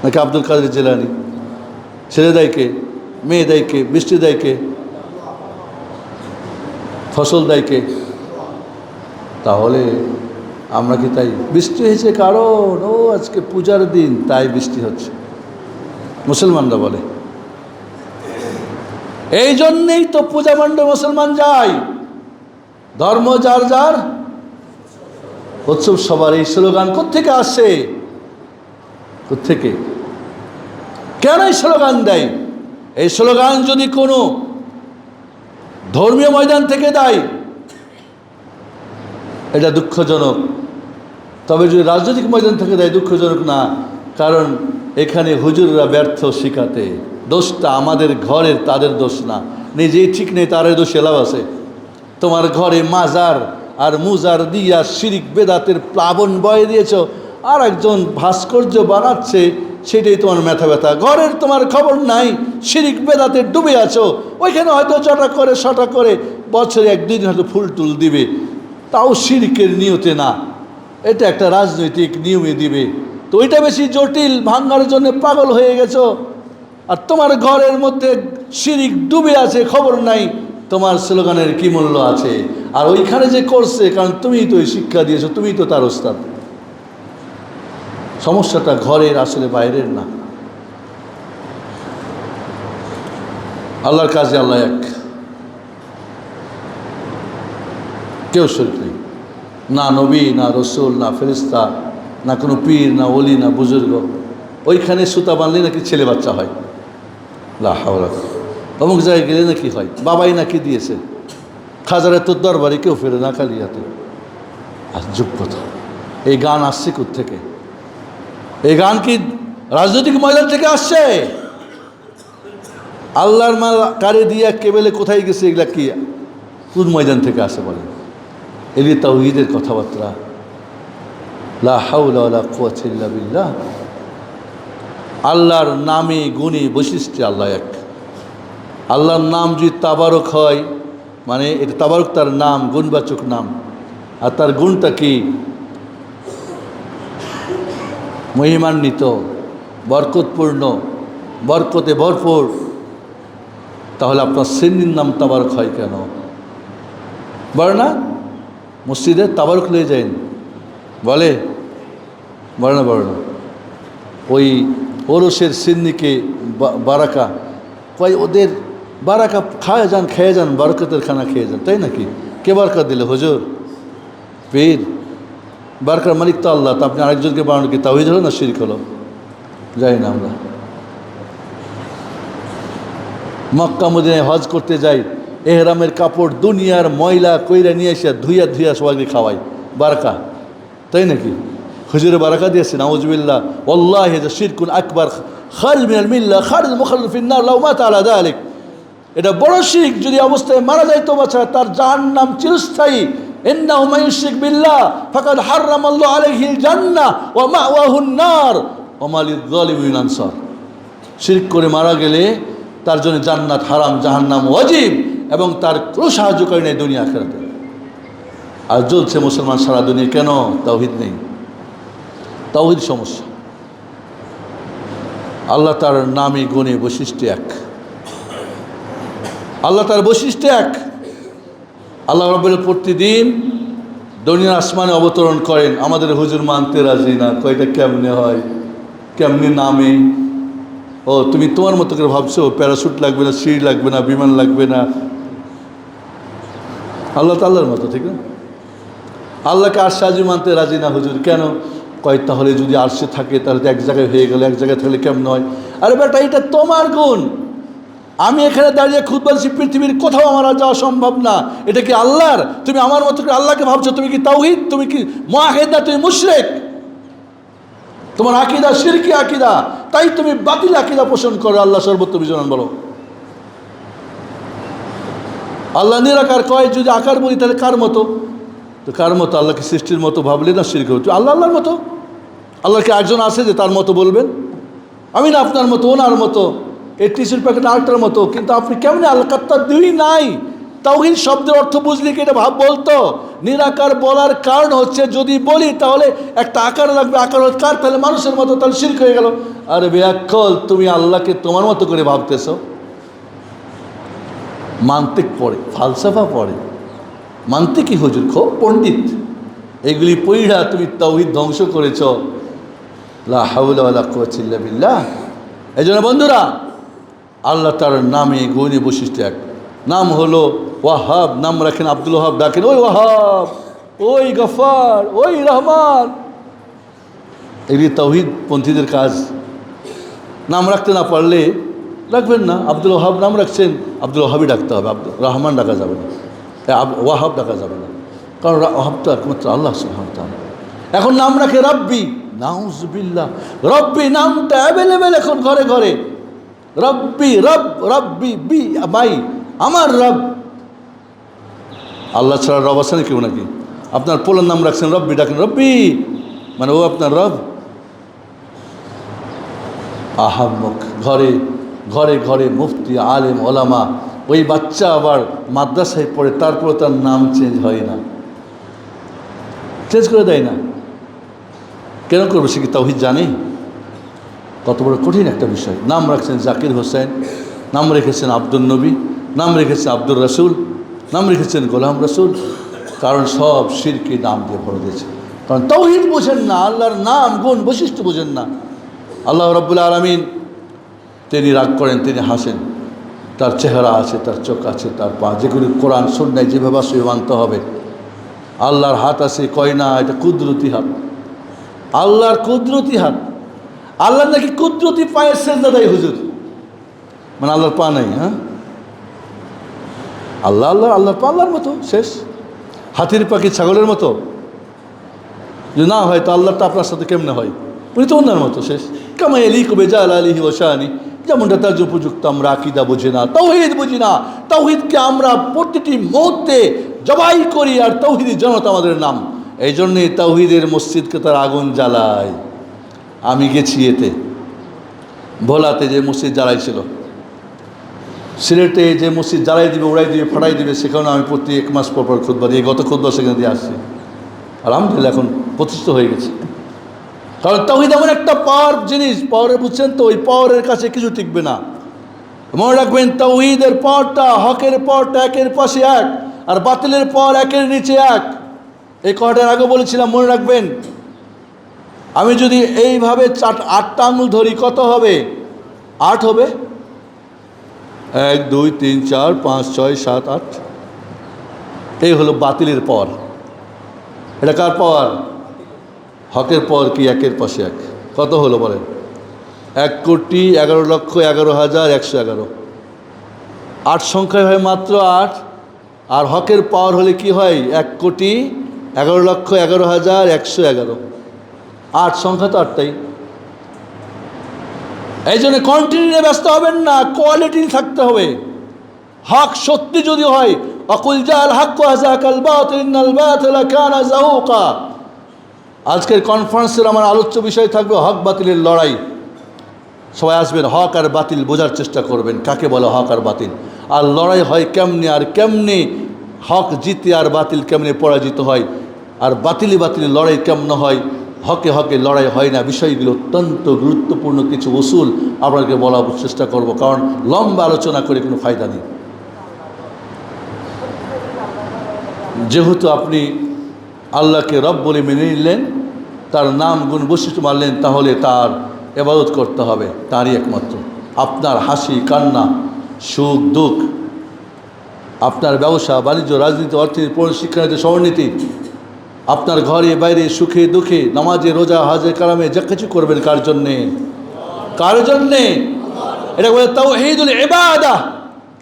নাকি আব্দুল কাদের জিলানী? ছেলে দেয় কে? মেয়ে দেয় কে? বৃষ্টি দেয় কে? ফসল দেয় কে? তাহলে আমরা কি তাই? বৃষ্টি হয়েছে কারণ ও আজকে পূজার দিন তাই বৃষ্টি হচ্ছে, মুসলমানরা বলে। এই জন্যেই তো পূজা মণ্ডপে মুসলমান যায়, ধর্ম যার যার উৎসব সবার। এই স্লোগান কোত্থেকে আসে? কোত্থেকে, কেন এই স্লোগান দেয়? এই স্লোগান যদি কোনো ধর্মীয় ময়দান থেকে দেয় এটা দুঃখজনক, তবে যদি রাজনৈতিক ময়দান থেকে দেয় দুঃখজনক না, কারণ এখানে হুজুররা ব্যর্থ শিখাতে। দোষটা আমাদের ঘরের, তাদের দোষ না। নিজেই ঠিক নেই তার দোষ এলাও আছে। তোমার ঘরে মাজার আর মুজার দিয়া শিরিক বেদাতের প্লাবন বয়ে দিয়েছ, আর একজন ভাস্কর্য বানাচ্ছে, সেটাই তোমার মাথা ব্যথা। ঘরের তোমার খবর নাই, শিরিক বেদাতে ডুবে আছো, ওইখানে হয়তো শটা করে বছরে এক দুই দিন হয়তো ফুল টুল দিবে, তাও শিরিকের নিয়তে না, এটা একটা রাজনৈতিক নিয়মে দিবে। তো ওইটা বেশি জটিল, ভাঙার জন্য পাগল হয়ে গেছো। আর তোমার ঘরের মধ্যে শিরিক ডুবে আছে, খবর নাই, তোমার স্লোগানের কি মূল্য আছে? আর ওইখানে যে করছে, কারণ তুমিই তো শিক্ষা দিয়েছো, তুমিই তো তার ওস্তাদ। সমস্যাটা ঘরের, আসলে বাইরের না। আল্লাহর কাজে আল্লাহ এক, কেউ শরীক নেই, না নবী, না রসুল, না ফেরেশতা, না কোনো পীর, না ওলি, না বুজুর্গ। ওইখানে সুতা বানলে নাকি ছেলে বাচ্চা হয়, লা হাওলা। অমুক জায়গায় গেলে নাকি হয়, বাবাই নাকি দিয়েছে। খাজারে তোর দরবারে কেউ ফেরে না কালিয়াতে। আর যোগ্যতা, এই গান আসছে কোত্থেকে? এই গান কি রাজনৈতিক ময়দান থেকে আসছে? আল্লাহর মাল কারে দিয়া কেবেলে কোথায় গেছে? এগুলা কি কোন ময়দান থেকে আসে বলেন? এগুলি তাওহীদের কথাবার্তা। লা হাওলা ওয়ালা কুওয়াতা ইল্লা বিল্লাহ। আল্লাহর নামে, গুণে, বৈশিষ্ট্যে আল্লাহ এক। আল্লাহর নাম যদি তাবারক হয়, মানে এটা তাবারক তার নাম, গুণবাচক নাম। আর তার গুণটা কি? মহিমান্বিত, বরকতপূর্ণ, বরকতে ভরপুর। তাহলে আপনার সিন্নির নাম তাবারক হয় কেন? বলে না মসজিদে তাবারক নিয়ে যান, বলে না ওই ওরসের সিন্নিকে বারাকা কয়, ওদের বারাকা খেয়ে যান, বরকতের খানা খেয়ে যান, তাই নাকি? কে বারাকা দিলে? হুজুর, পীর। বারাকার মালিক তো আল্লাহ। তো আপনি আরেকজনকে বানানো কি তাওহীদ হলো না শিরক হলো? যাই না আমরা। মক্কা মদিনায় হজ করতে যাই, এহরামের কাপড় দুনিয়ার ময়লা কইরা নিয়ে এসে ধুইয়া ধুইয়া সবাইকে খাওয়াই, বারাকা, তাই নাকি? হুজুরে বারাকা দিয়েছে, নাউজুবিল্লাহ, ওয়াল্লাহি যা শিরকুন আকবার, খারিজ মিনাল মিল্লাহ, খারিজ মুখাল্লিদ ফিন নার লাউ মাতা আলা যালিক। এটা বড় শিরক, যদি অবস্থায় মারা যায় তওবা ছাড়া তার জাহান্নাম চিরস্থায়ী। ইন্নাহু মান ইউশরিক বিল্লাহ ফাকাদ হাররামাল্লাহু আলাইহিল জান্নাহ ওয়া মাওয়াহুন নার ওয়া মা লিয-যালিমিন মিন আনসার। শিরক করে মারা গেলে তার জন্য জান্নাত হারাম, জাহান্নাম ওয়াজিব, এবং তার কোনো সাহায্যকারী নেই দুনিয়া আখিরাতে। আর জ্বলছে মুসলমান সারা দুনিয়া, কেন? তাওহীদ নেই, তাওহীদ সমস্যা। আল্লাহ তার নামে গুণে বৈশিষ্ট্য এক, আল্লাহ তার বৈশিষ্ট্য এক। আল্লাহ রাব্বুল প্রতিদিন দুনিয়ার আসমানে অবতরণ করেন, আমাদের হুজুর মানতে রাজি না, কয়টা কেমনে হয়, কেমনে নামে? ও তুমি তোমার মতো করে ভাবছো প্যারাশুট লাগবে না, সিঁড়ি লাগবে না, বিমান লাগবে না। আল্লাহ তো আল্লাহর মতো, ঠিক না? আল্লাহকে আরশে আজিম মানতে রাজি না হুজুর, কেন? কয় তাহলে যদি আরশে থাকে তাহলে তো এক জায়গায় হয়ে গেল, এক জায়গায় থাকলে কেমন হয়? আরে বেটা, এটা তোমার গুণ। আমি এখানে দাঁড়িয়ে খুতবা দিচ্ছি, পৃথিবীর কোথাও আমার আর যাওয়া সম্ভব না, এটা কি আল্লাহর? তুমি আমার মতো করে আল্লাহকে ভাবছো, তুমি কি তাওহীদ? তুমি কি মুআহিদ না? তুমি মুশরিক। তোমার আকীদা শিরকি আকীদা, তাই তুমি বাতিল আকীদা পোষণ করো। আল্লাহ সর্বত্র বিজনান বলো। আল্লাহ নিরাকার, কয় যদি আকার বলি তাহলে কার মতো? তো কার মতো? আল্লাহকে সৃষ্টির মতো ভাবলে না শিরক হচ্ছে। আল্লাহ আল্লাহর মতো। আল্লাহকে একজন আছে যে তার মতো বলবেন? আমি না আপনার মতো, ওনার মতো, এই টিসুর প্যাকেট আরেকটার মতো। কিন্তু আপনি কেমনি আল্লাহ কাত্তার দুই নাই? তাওহীদ শব্দের অর্থ বুঝলি কি এটা ভাব বলতো? নিরাকার বলার কারণ হচ্ছে যদি বলি তাহলে একটা আকার লাগবে, আকার হচ্ছে কার? তাহলে মানুষের মতো, তাহলে শিরক হয়ে গেল। আরে বেয়াক্কল, তুমি আল্লাহকে তোমার মতো করে ভাবতেছো। মান্তিক পড়ে, ফালসাফা পড়ে, মান্তিকি হুজুর খুব পণ্ডিত, এগুলি পড়া তুমি তাওহীদ ধ্বংস করেছ। লা হাওলা ওয়ালা কুওয়াতা ইল্লা বিল্লাহ। এই জন্য বন্ধুরা, আল্লাহ তার নামে গুণে বৈশিষ্ট্য এক। নাম হলো ওয়াহাব, নাম রাখেন আব্দুল ওয়াহাব, ডাকেন ওই ওয়াহাব, ওই গফার, ওই রহমান। এগুলি তাওহীদ পন্থীদের কাজ। নাম রাখতে না পারলে রাখবেন না। আব্দুল ওয়াহাব নাম রাখছেন, আব্দুল ওয়াহাবই ডাকতে হবে, আব্দুল রহমান ডাকা যাবে না, ওয়াহাব ডাকা যাবে না, কারণ ওয়াহাব তো একমাত্র আল্লাহ সুবহানাহু ওয়া তাআলা। এখন নাম রাখে রব্বি, নাউজুবিল্লাহ। রব্বি নামটা অ্যাভেলেবেল এখন ঘরে ঘরে। রব্বি, রব, রব্বি, বি, ভাই, আমার রব। আল্লাহ ছাড়া রব আছে না কেউ নাকি? আপনার পোলার নাম রাখছেন রব্বি, ডাকেন রব্বি, মানে ও আপনার রব। আহাম্মক, ঘরে ঘরে ঘরে মুফতি, আলেম, ওলামা। ওই বাচ্চা আবার মাদ্রাসায় পড়ে, তারপরে তার নাম চেঞ্জ হয় না, চেঞ্জ করে দেয় না। কেন করবে? সে কি তাওহীদ জানে? কত বড় কঠিন একটা বিষয়। নাম রাখছেন জাকির হোসেন, নাম রেখেছেন আব্দুল নবী, নাম রেখেছেন আব্দুর রাসূল, নাম রেখেছেন গোলাম রাসূল, কারণ সব শিরকি নাম দিয়ে ভরে দিয়েছে। কারণ তাওহীদ বোঝেন না, আল্লাহর নাম গুণ বৈশিষ্ট্য বোঝেন না। আল্লাহ রাব্বুল আলামিন তিনি রাগ করেন, তিনি হাসেন, তার চেহারা আছে, তার চোখ আছে, তার পা, যেগুলি কোরআন সুন্নাহয় যেভাবে আসে মানতে হবে। আল্লাহর হাত আছে, কয় না এটা কুদরতি হাত, আল্লাহর কুদরতি হাত। আল্লাহর নাকি কুদরতি পায়ের সেজদা দেয় হুজুর, মানে আল্লাহর পা নাই। হ্যাঁ, আল্লাহ আল্লাহ আল্লাহর পা আল্লাহর মতো, শেষ। হাতির পাখি ছাগলের মতো যদি না হয় তো আল্লাহটা আপনার সাথে কেমনে হয়? উনি তো অন্যার মতো, শেষ। কামা ইয়ালিকু বিজালালিহি ওয়া শানি, যেমনটা তার উপযুক্ত। আমরা আকীদা বুঝি না, তাওহীদ বুঝি না। তাওহীদকে আমরা প্রতিটি মুহূর্তে জবাই করি, আর তাওহীদি জনতা আমাদের নাম। এই জন্যই তাওহীদের মসজিদকে তার আগুন জ্বালায়। আমি গেছি এতে, ভোলাতে যে মসজিদ জ্বালাইছিল, সিলেটে যে মসজিদ জ্বালাই দিবে, উড়াই দিবে, ফাটাই দিবে, সেখানে আমি প্রতি 1 মাস পর পর খুতবা দিয়ে, গত খুতবা সেখানে দিয়ে আসছি। আলহামদুলিল্লাহ এখন প্রতিষ্ঠিত হয়ে গেছে। কারণ তাওহীদ এমন একটা পাওয়ার জিনিস, পাওয়ারে বুঝছেন তো, ওই পাওয়ারের কাছে কিছু টিকবে না। মনে রাখবেন, তাওহীদের পাওয়ারটা, হকের পাওয়ারটা একের পাশে এক, আর বাতিলের পাওয়ার একের নিচে এক। এই কথাটার আগে বলেছিলাম, মনে রাখবেন। আমি যদি এইভাবে 8টা আঙুল ধরি, কত হবে? 8 হবে। 1 2 3 4 5 6 7 8। এই হলো বাতিলের পাওয়ার। এটা কার পাওয়ার? হকের পাওয়ার কি একের পাশে এক। কত হলো বলেন? 1,11,11,111। 8 সংখ্যায় হয় মাত্র 8, আর হকের পাওয়ার হলে কি হয় 1,11,11,111। 8 সংখ্যা তো 8টাই। এই জন্য কোয়ান্টিটি নিয়ে ব্যস্ত হবেন না, কোয়ালিটি থাকতে হবে। হক সত্যি যদি হয়, অকুল জাল হক ওয়াজাকাল বাতিল ইন্নাল বাতিলা কানা যাউকা। আজকের কনফারেন্সের আমার আলোচ্য বিষয় থাকবে হক বাতিলের লড়াই। সবাই আসবেন, হক আর বাতিল বোঝার চেষ্টা করবেন কাকে বলে হক আর বাতিল, আর লড়াই হয় কেমনে, আর কেমনে হক জিতে আর বাতিল কেমনে পরাজিত হয়, আর বাতিলি লড়াই কেমন হয়, হকে হকে লড়াই হয় না। বিষয়গুলো অত্যন্ত গুরুত্বপূর্ণ কিছু উসুল আপনাকে বলার চেষ্টা করব, কারণ লম্বা আলোচনা করে কোনো ফায়দা নেই। যেহেতু আপনি আল্লাহকে রব বলে মেনে নিলেন, তার নাম গুণ বৈশিষ্ট্য মানলেন, তাহলে তার ইবাদত করতে হবে, তারই একমাত্র। আপনার হাসি কান্না, সুখ দুঃখ, আপনার ব্যবসা বাণিজ্য, রাজনীতি, অর্থনীতি, শিক্ষানীতি, সমরনীতি, আপনার ঘরে বাইরে, সুখে দুঃখে, নামাজে রোজা হাজে কালামে যা কিছু করবেন কার জন্যে? কার জন্যে? এটা বলে তাওহীদুল ইবাদাহ,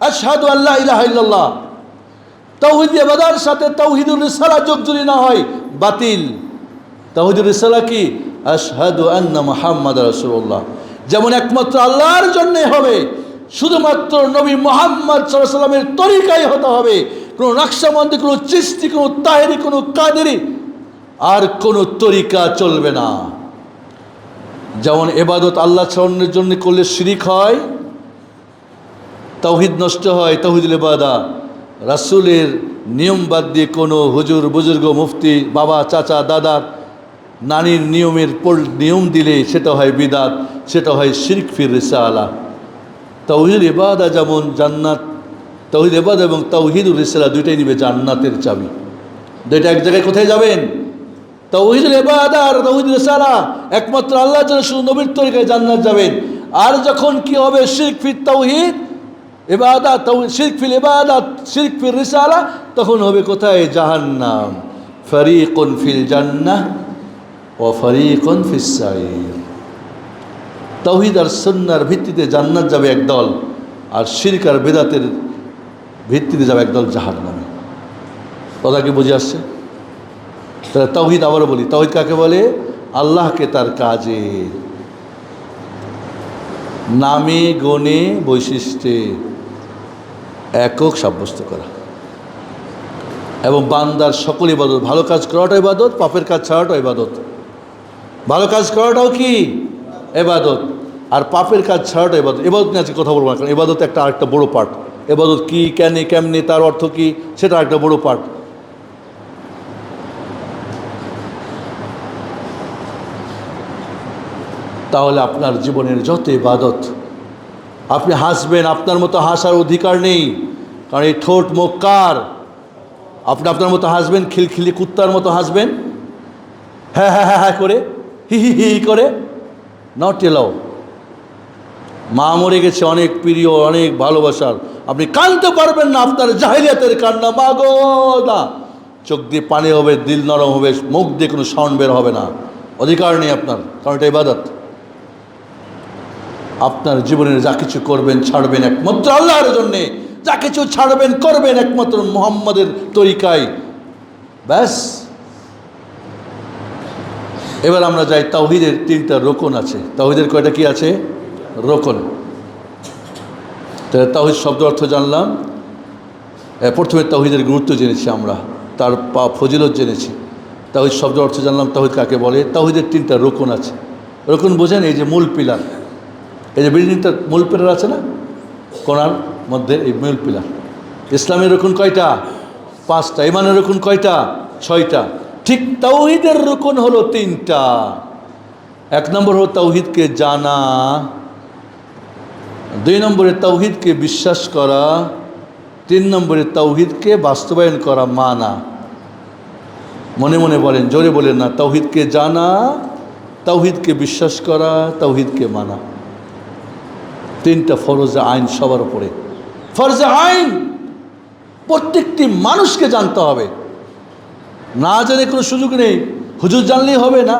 আশহাদু আল্লা ইলাহা ইল্লাল্লাহ। তাওহীদ ইবাদার সাথে তাওহীদুর রিসালা যোগ যদি না হয় বাতিল। তাওহীদুর রিসালা কি? আশহাদু আন্না মুহাম্মাদার রাসূলুল্লাহ। যেমন একমাত্র আল্লাহর জন্যে হবে, শুধুমাত্র নবী মুহাম্মদ সাল্লাল্লাহু আলাইহি ওয়াসাল্লামের তরিকায় হতে হবে। কোনো নকশবন্দি, কোনো চিশতি, কোনো তাহেরি, কোনো কাদেরি আর কোনো তরিকা চলবে না। যেমন ইবাদত আল্লাহ ছাড়ার জন্য করলে শিরিক হয়, তাওহীদ নষ্ট হয়, তাওহীদুল ইবাদাহ। রাসূলের নিয়ম বাদ দিয়ে কোনো হুজুর, বুজুর্গ, মুফতি, বাবা, চাচা, দাদার, নানির নিয়ম দিলে সেটা হয় বিদাত, সেটা হয় শিরক ফির রিসালা। তাওহীদুল ইবাদাহ যেমন জান্নাত, তাওহীদ ইবাদাহ এবং তাওহীদুর রিসালা দুইটাই নিবে জান্নাতের চাবি। দুইটা এক জায়গায় কোথায় যাবেন? তাওহীদুল ইবাদাহ আর তাওহীদুর রিসালা একমাত্র আল্লাহর জন্য, শুধু নবীর তরিকায় জান্নাত যাবেন। আর যখন কি হবে শিরক ফির তাওহীদ ইবাদাত, শিরক ফিল ইবাদাত, শিরক ফির রিসালা, তখন হবে কোথায়? জাহান্নাম। ফারিকুন ফিল জান্নাহ ওয়া ফারিকুন ফিস সাঈর। তাওহীদ আর সুন্নাহর ভিত্তিতে জান্নাত যাবে একদল, আর শিরক আর বিদআতের ভিত্তিতে যাবে একদল জাহান্নামে। কথা কি বুঝে আসছে? তাহলে তাওহীদ, আবারও বলি, তাওহীদ কাকে বলে? আল্লাহকে তার কাজে, নামে গুণে বৈশিষ্ট্যে একক সাব্যস্ত করা, এবং বান্দার সকল ইবাদত, ভালো কাজ করাটাও ইবাদত, পাপের কাজ ছাড়াটাও ইবাদত। ভালো কাজ করাটাও কি? ইবাদত। আর পাপের কাজ ছাড়াটাও ইবাদত। ইবাদত নিয়ে আজকে কথা বলবো না, কারণ ইবাদত একটা আরেকটা বড় পার্ট। ইবাদত কি, কেন, কেমনে, তার অর্থ কি, সেটা একটা বড় পার্ট। তাহলে আপনার জীবনের যত ইবাদত, আপনি হাসবেন, আপনার মতো হাসার অধিকার নেই, কারণ এই ঠোঁট মুখ কার? আপনি আপনার মতো হাসবেন, খিলখিলি কুত্তার মতো হাসবেন, হ্যাঁ হ্যাঁ হ্যাঁ হ্যাঁ করে, হি হি হি করে, নট এলাও। মা মরে গেছে, অনেক প্রিয়, অনেক ভালোবাসার, আপনি কাঁদতে পারবেন না, আপনার জাহিলিয়াতের কান্না, মা গো না, চোখ দিয়ে পানি হবে, দিল নরম হবে, মুখ দিয়ে কোনো সাউন্ড বের হবে না, অধিকার নেই আপনার, কারণ এটা ইবাদত। আপনার জীবনের যা কিছু করবেন ছাড়বেন একমাত্র আল্লাহর জন্যে, যা কিছু ছাড়বেন করবেন একমাত্র মুহাম্মাদের তরিকায়, ব্যাস। এবার আমরা যাই, তাওহীদের 3টা রোকন আছে। তাওহীদের কয়টা কি আছে? রোকন। তাহলে তাওহীদ শব্দ অর্থ জানলাম, প্রথমে তাওহীদের গুরুত্ব জেনেছি আমরা, তার ফজিলত জেনেছি। তাওহীদ শব্দ অর্থ জানলাম, তাওহীদ কাকে বলে। তাওহীদের 3টা রোকন আছে। রোকন বোঝেন? এই যে মূল পিলার, এই যে বিল্ডিংটার মূল পিলার আছে না কোণার মধ্যে, এই মূল পিলার। ইসলামের রোকন কয়টা? 5টা। ঈমানের রোকন কয়টা? 6টা। ঠিক তাওহীদের রোকন হলো 3টা। 1 নম্বর হলো তাওহীদকে জানা, 2 নম্বরে তাওহীদকে বিশ্বাস করা, 3 নম্বরে তাওহীদকে বাস্তবায়ন করা, মানা। মনে মনে বলেন, জোরে বলেন না। তাওহীদকে জানা, তাওহীদকে বিশ্বাস করা, তাওহীদকে মানা। 3টা ফরজে আইন সবার উপরে, ফরজে আইন প্রত্যেকটি মানুষকে জানতে হবে। না জেনে কোনো সুযোগ নেই। হুজুর জানলেই হবে না।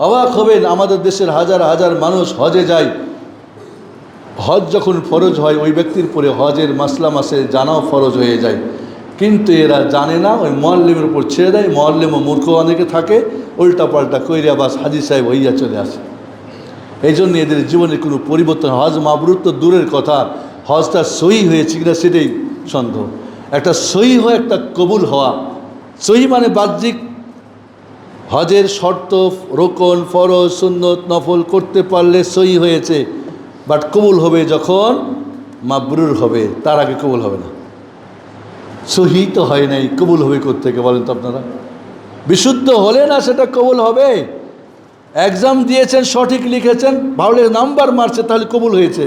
অবাক হবেন, আমাদের দেশের হাজার হাজার মানুষ হজে যায়, হজ যখন ফরজ হয় ওই ব্যক্তির পরে হজের মাসলা মাসে জানাও ফরজ হয়ে যায়, কিন্তু এরা জানে না, ওই মোয়াল্লিমের উপর ছেড়ে দেয়। মোয়াল্লিমও মূর্খ অনেকে থাকে, উল্টাপাল্টা কইরা বাস হাজি সাহেব হইয়া চলে আসে। এই জন্য এদের জীবনে কোনো পরিবর্তন, হজ মাবরুর তো দূরের কথা, হজটা সহি হয়েছে কিনা সেটাই সন্দেহ। একটা সহি হয়ে একটা কবুল হওয়া, সহি মানে বাহ্যিক হজের শর্ত, রোকন, ফরজ, সুন্নত, নফল করতে পারলে সহি হয়েছে, বাট কবুল হবে যখন মাবরুর হবে, তার আগে কবুল হবে না। সহি তো হয় নাই, কবুল হবে কোত্থেকে বলেন তো আপনারা? বিশুদ্ধ হলে না সেটা কবুল হবে। এক্সাম দিয়েছেন, সঠিক লিখেছেন, ভালো নাম্বার মারছে, তাহলে কবুল হয়েছে।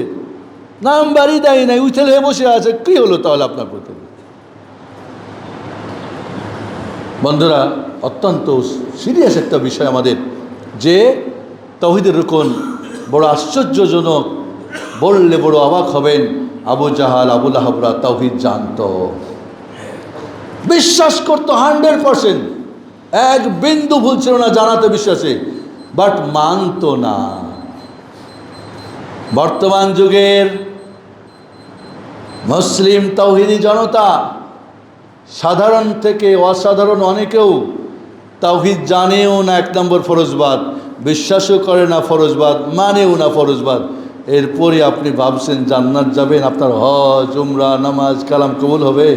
নাম্বারই দেয় নাই, উইথেল হয়ে বসে আছে, কী হলো তাহলে আপনার প্রতি? বন্ধুরা, অত্যন্ত সিরিয়াস একটা বিষয় আমাদের, যে তাওহীদের রুকন বড় আশ্চর্যজনক, বললে বড় অবাক হবেন। আবু জাহাল, আবু লাহাবরা তাওহীদ জানত, বিশ্বাস করতো 100%, এক বিন্দু ভুল ছিল না জানাতে, বিশ্বাসে, বাট মানত না। বর্তমান যুগের মুসলিম তাওহীদি জনতা, সাধারণ থেকে অসাধারণ অনেকেও তাওহীদ জানেও না, 1 নম্বর ফরজবাদ, বিশ্বাসও করে না ফরজবাদ, মানেও না ফরজবাদ। এরপরে আপনি ভাবছেন জান্নাত যাবেন, আপনার হজ, উমরা, নামাজ, কালাম কবুল হবে?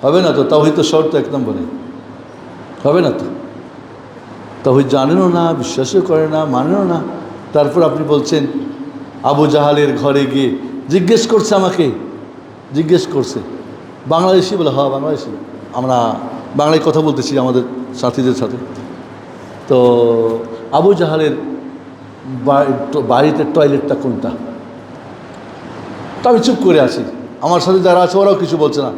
হবে না তো। তাওহীদ তো শর্ত 1 নম্বরে, হবে না তো। তাওহীদ জানেনও না, বিশ্বাসও করে না, মানেও না, তারপর আপনি বলছেন। আবু জাহালের ঘরে গিয়ে জিজ্ঞেস করছে, আমাকে জিজ্ঞেস করছে, বাংলাদেশি বলে, হ্যাঁ বাংলাদেশি, আমরা বাংলায় কথা বলতেছি আমাদের সাথীদের সাথে। তো আবু জাহালের বাড়িতে টয়লেটটা কোনটা? তো আমি চুপ করে আছি, আমার সাথে যারা আছে ওরাও কিছু বলছে না।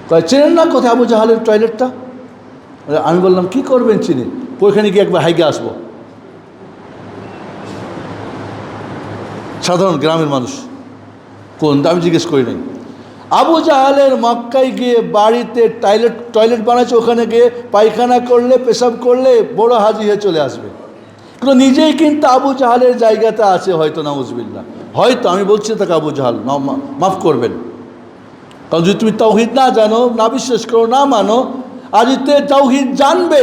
তাই চেনেন না কোথায় আবু জাহালের টয়লেটটা? আমি বললাম কি করবেন চিনে, ওইখানে গিয়ে একবার হাইগে আসবো। সাধারণ গ্রামের মানুষ, কোন আমি জিজ্ঞেস করি নাই। আবু জাহালের মক্কায় গিয়ে বাড়িতে টয়লেট বানাচ্ছে, ওখানে গিয়ে পায়খানা করলে, পেশাব করলে বড় হাজি হয়ে চলে আসবে। কিন্তু নিজেই কিন্তু আবু জাহালের জায়গাতে আছে হয়তো, নাউজুবিল্লাহ, হয়তো, আমি বলছি তাকে আবু জাহাল, মাফ করবেন। কারণ যদি তুমি তাওহীদ না জানো, না বিশ্বাস করো, না মানো, আজ তাওহীদ জানবে,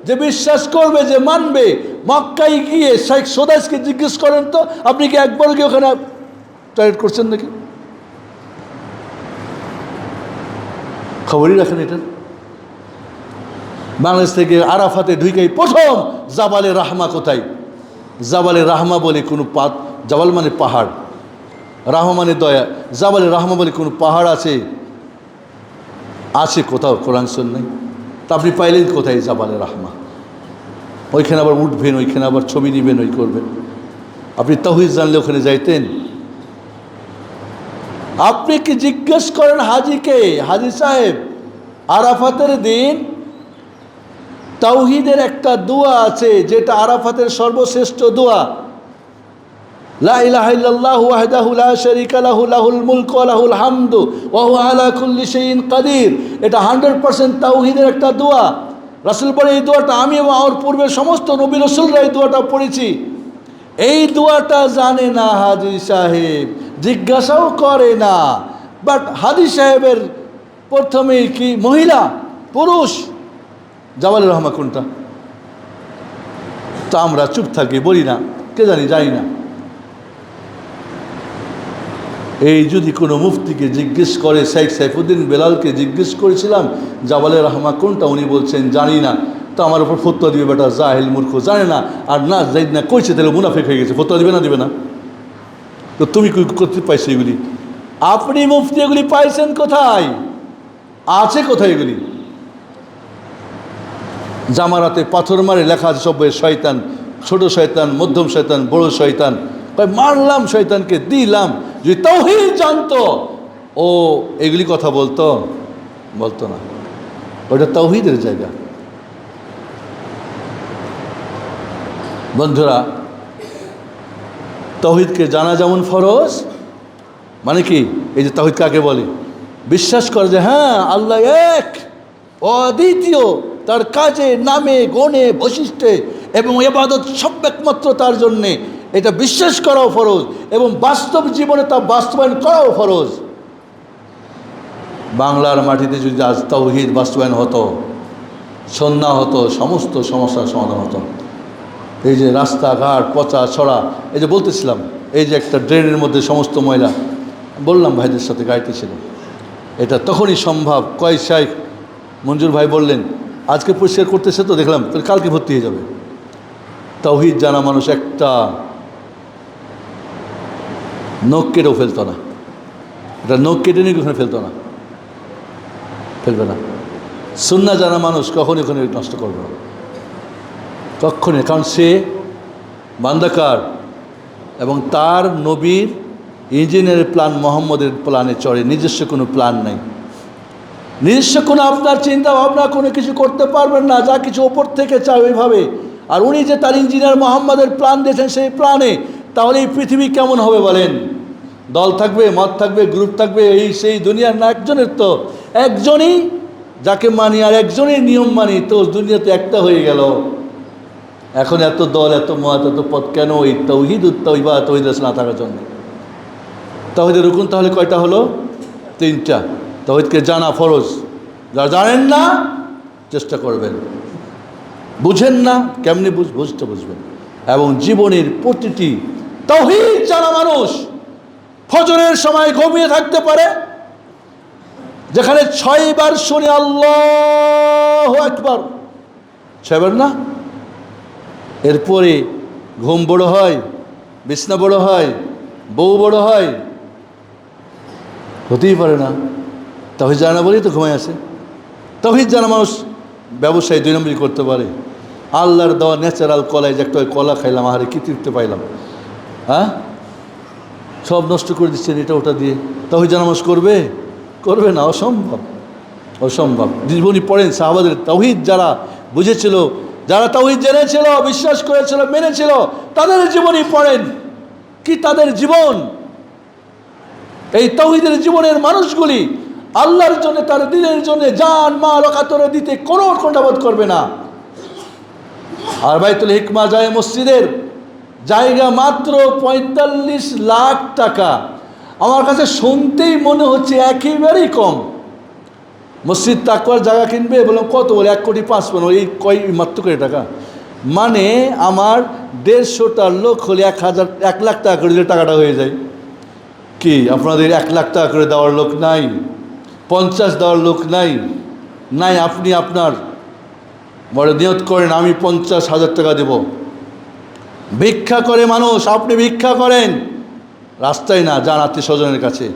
যে বিশ্বাস করবে, যে মানবে, মক্কায় গিয়ে শেখ সোদাইসকে জিজ্ঞেস করেন তো, আপনি কি একবার গিয়ে ওখানে টয়লেট করছেন নাকি? খবরই রাখেন এটা। বাংলাদেশ থেকে আরাফাতে ঢুকেই প্রথম জাবালে রাহমা কোথায়? জাবালে রাহমা বলে কোনো জাবাল মানে পাহাড়, রাহমা মানে দয়া, জাবালে রাহমা বলে কোনো পাহাড় আছে? আছে কোথাও? কোরআন সুন্নাহ নেই। তা আপনি পাইলেন কোথায় জাবালে রাহমা? ওইখানে আবার উঠবেন, ওইখানে আবার ছবি নেবেন, ওই করবেন। আপনি তাওহীদ জানলে ওখানে যাইতেন? আপনি কি জিজ্ঞেস করেন হাজিকে, হাজি সাহেব, আরাফাতের দিন তাওহীদের একটা দোয়া আছে, যেটা আরাফাতের সর্বশ্রেষ্ঠ দোয়া, লা ইলাহা ইল্লাল্লাহু ওয়াহদাহু লা শারীকা লাহু লাহুল মুলকু ওয়া লাহুল হামদু ওয়া হুয়া আলা কুল্লি শাইইন কাদির। এটা 100% তাওহীদের একটা দোয়া। রাসূল বলে এই দোয়াটা আমি এবং আমার পূর্বের সমস্ত নবী রাসূলরা এই দোয়াটা পড়েছি। এই দোয়াটা জানে না হাজি সাহেব, জিজ্ঞাসাও করে না। বাট হাজি সাহেবের প্রথমে কি মহিলা, পুরুষ? জাবালে রাহমা কোনটা? তো আমরা চুপ থাকি, বলি না, কে জানি না। এই যদি কোনো মুফতিকে জিজ্ঞেস করে, শেখ সাইফুদ্দিন বেলালকে জিজ্ঞেস করেছিলাম জাবালে রাহমা কোনটা, উনি বলছেন জানি না। তো আমার উপর ফতোয়া দিবে, বেটা জাহেল মূর্খ, জানে না, আর না যাই না কইছে, তাহলে মুনাফিক হয়ে গেছে, ফতোয়া দিবে না? তো তুমি করতে পাইছো এগুলি? আপনি মুফতি এগুলি পাইছেন কোথায়? আছে কোথায় এগুলি? জামারাতে পাথর মারে লেখা আছে সব, শয়তান, ছোট শয়তান, মধ্যম শয়তান, বড় শয়তান। মারলাম শয়তানকে, দিলাম। যদি তাওহীদ জানতো, ও এগুলি কথা বলতো না। ওটা তাওহীদের জায়গা। বন্ধুরা, তাওহীদকে জানা যেমন ফরজ, মানে কি, এই যে তাওহীদ কাকে বলে? বিশ্বাস করে যে হ্যাঁ আল্লাহ এক, অদ্বিতীয়, তার কাজে, নামে, গুণে, বৈশিষ্ট্যে এবং ইবাদত সব একমাত্র তার জন্যে। এটা বিশ্বাস করাও ফরজ এবং বাস্তব জীবনে তা বাস্তবায়ন করাও ফরজ। বাংলার মাটিতে যদি আজ তাওহীদ বাস্তবায়ন হতো, সন্না হতো, সমস্ত সমস্যার সমাধান হতো। এই যে রাস্তাঘাট পচা ছড়া, এই যে বলতেছিলাম, এই যে একটা ড্রেনের মধ্যে সমস্ত ময়লা, বললাম ভাইদের সাথে গাইতে ছিল, এটা তখনই সম্ভব। কয় শাইখ মঞ্জুর ভাই বললেন আজকে পরিষ্কার করতেছে তো দেখলাম, তাহলে কালকে ভর্তি হয়ে যাবে। তাওহীদ জানা মানুষ একটা নখ কেটেও ফেলতো না, এটা নখ কেটে নিয়ে ওখানে ফেলতো না, ফেলবে না। সুন্নাহ জানা মানুষ কখনই ওখানে নষ্ট করবে না, কখনই। কারণ সে বান্দাকার এবং তার নবীর ইঞ্জিনের প্ল্যান মোহাম্মদের প্ল্যানে চড়ে, নিজস্ব কোনো প্ল্যান নাই, নিজস্ব কোনো আপনার চিন্তা ভাবনা কোনো কিছু করতে পারবেন না, যা কিছু ওপর থেকে চায় ওইভাবে। আর উনি যে তার ইঞ্জিনিয়ার মোহাম্মদের প্ল্যান দিয়েছেন সেই প্ল্যানে, তাহলে এই পৃথিবী কেমন হবে বলেন? দল থাকবে, মত থাকবে, গ্রুপ থাকবে, এই সেই দুনিয়ার না একজনের, তো একজনই যাকে মানি আর একজনই নিয়ম মানি, তো দুনিয়া তো একটা হয়ে গেল। এখন এত দল, এত মত, এত পথ কেন? এই তাওহীদ উত্তাওবা তাওহীদ না থাকার জন্য। তাওহীদের রুকুন তাহলে কয়টা হলো? 3টা। তাওহীদকে জানা ফরজ। যারা জানেন না চেষ্টা করবেন, বুঝেন না কেমনি বুঝতে বুঝবেন। এবং জীবনের প্রতিটি তাওহীদ জানা মানুষ ফজরের সময় ঘুমিয়ে থাকতে পারে, যেখানে 6 বার শুনি আল্লাহু আকবার, 6 বার না, এরপরে ঘুম বড় হয়, বিছনা বড় হয়, বউ বড় হয়, হতেই পারে না। তাওহীদ জানা বলেই তো ঘুমায় আসে। তাওহীদ জানা মানুষ ব্যবসায় 2 নম্বরই করতে পারে। আল্লাহর দেওয়া ন্যাচারাল কলাই, যে একটা কলা খাইলাম, আহারে কি তৃপ্তি পাইলাম, হ্যাঁ, সব নষ্ট করে দিচ্ছেন এটা ওটা দিয়ে। তাওহীদ জানা মানুষ করবে? করবে না, অসম্ভব, অসম্ভব। জীবনী পড়েন সাহাবাদের, তাওহীদ যারা বুঝেছিল, যারা তাওহীদ জেনেছিল, বিশ্বাস করেছিল, মেনেছিল, তাদের জীবনী পড়েন, কি তাদের জীবন! এই তাওহীদের জীবনের মানুষগুলি আল্লাহর জন্য, তার দিনের জন্য জান মাল অকাতরে দিতে কোনো কোণঠাবোধ করবে না। আর বাইতুল হিকমা যায় মসজিদের জায়গা মাত্র 45 লাখ টাকা। আমার কাছে শুনতেই মনে হচ্ছে একেবারেই কম। মসজিদ তাকওয়ার জায়গা কিনবে, বললাম কত? বলে 1,05,00,000। এই কয় মাত্র করে টাকা, মানে আমার 150টা লোক হলে 1 লাখ টাকা করে দিলে টাকাটা হয়ে যায়। কি আপনাদের 1 লাখ টাকা করে দেওয়ার লোক নাই? 50 দেওয়ার লোক নাই? নাই। আপনি আপনার বড় নিয়ত করেন আমি 50,000 টাকা দেব। ভিক্ষা করে মানুষ, আপনি ভিক্ষা করেন, রাস্তায় না, যান আত্মীয় স্বজনের কাছে।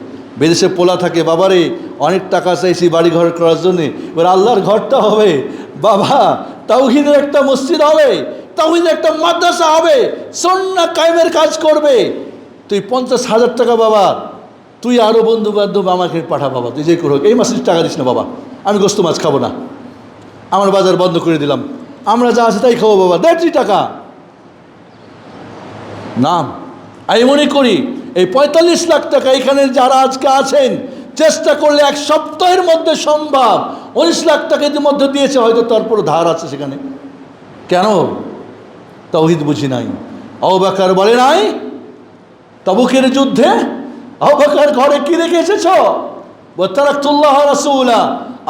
বিদেশে পোলা থাকে, বাবারে অনেক টাকা চাইছি বাড়ি ঘর করার জন্যে, এবার আল্লাহর ঘরটা হবে বাবা, তাওহীদের একটা মসজিদ হবে, তাওহীদের একটা মাদ্রাসা হবে, সুন্নাহ কায়েমের কাজ করবে। তুই 50,000 টাকা বাবা, তুই আরও বন্ধু বান্ধব আমাকে পাঠা বাবা, তুই যে করো, এই মাসে টাকা দিস না বাবা, আমি গোস্ত মাছ খাবো না, আমার বাজার বন্ধ করে দিলাম, আমরা যা আছে তাই খাবো বাবা, 1.5 টাকা নাম। আমি মনে করি এই 45 লাখ টাকা এখানে যারা আজকে আছেন, চেষ্টা করলে 1 সপ্তাহের মধ্যে সম্ভব। 19 লাখ টাকা ইতিমধ্যে দিয়েছে, হয়তো তারপর ধার আছে সেখানে। কেন? তাওহীদ বুঝি নাই। আবু বকর বলে নাই তাবুকের যুদ্ধে, আবু বকর ঘরে কি রেখে এসেছ? ওয়াতারাকতুল্লাহ রাসূলা,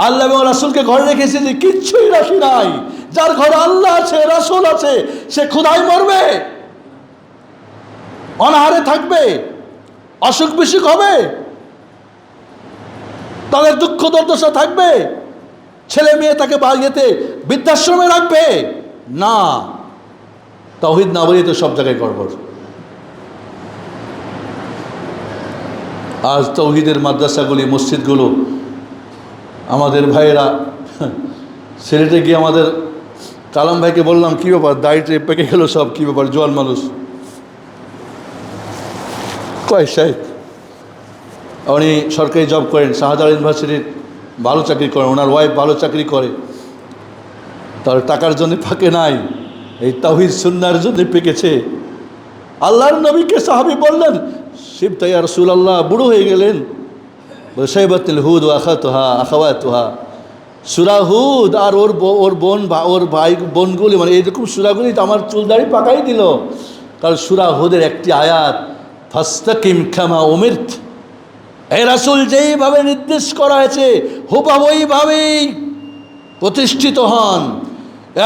আল্লাহ এবং রাসূলকে ঘরে রেখে এসেছি, কিচ্ছুই রাখি নাই। যার ঘরে আল্লাহ আছে, রাসূল আছে, সে ক্ষুধায় মরবে, অনাহারে থাকবে, অসুখ বিসুখ হবে, তাদের দুঃখ দুর্দশা থাকবে, ছেলে মেয়ে তাকে বাড়িতে বৃদ্ধাশ্রমে রাখবে না। তাওহীদ না বলেই তো সব জায়গায় গড়বড়। আজ তাওহীদের মাদ্রাসাগুলি, মসজিদগুলো, আমাদের ভাইয়েরা, সিলেটে গিয়ে আমাদের কালাম ভাইকে বললাম কী ব্যাপার, দাড়িতে পেকে গেল সব, কী ব্যাপার, জোয়ান মানুষ। কয় শাইখ, উনি সরকারি জব করেন, শাহজালাল ইউনিভার্সিটির ভালো চাকরি করেন, ওনার ওয়াইফ ভালো চাকরি করে, তার টাকার জন্য ফাঁকে নাই, এই তাওহীদ সুন্নাহর জন্য পেকেছে। আল্লাহর নবীকে সাহাবী বললেন, সিবতা ইয়া রাসূলুল্লাহ, বুড়ো হয়ে গেলেন। শাইবাতুল হুদ ওয়া আখাওয়াতুহা, সূরা হুদ আর ওর বোন, ওর ভাই বোনগুলি, মানে এইরকম সূরাগুলি তো আমার চুল দাড়ি পাকাই দিল। কারণ সূরা হুদের একটি আয়াত, ফাস্তাকিম কামা উমিরত, হে রাসূল যেইভাবে নির্দেশ করা হয়েছে হুবহু ওইভাবেই প্রতিষ্ঠিত হন।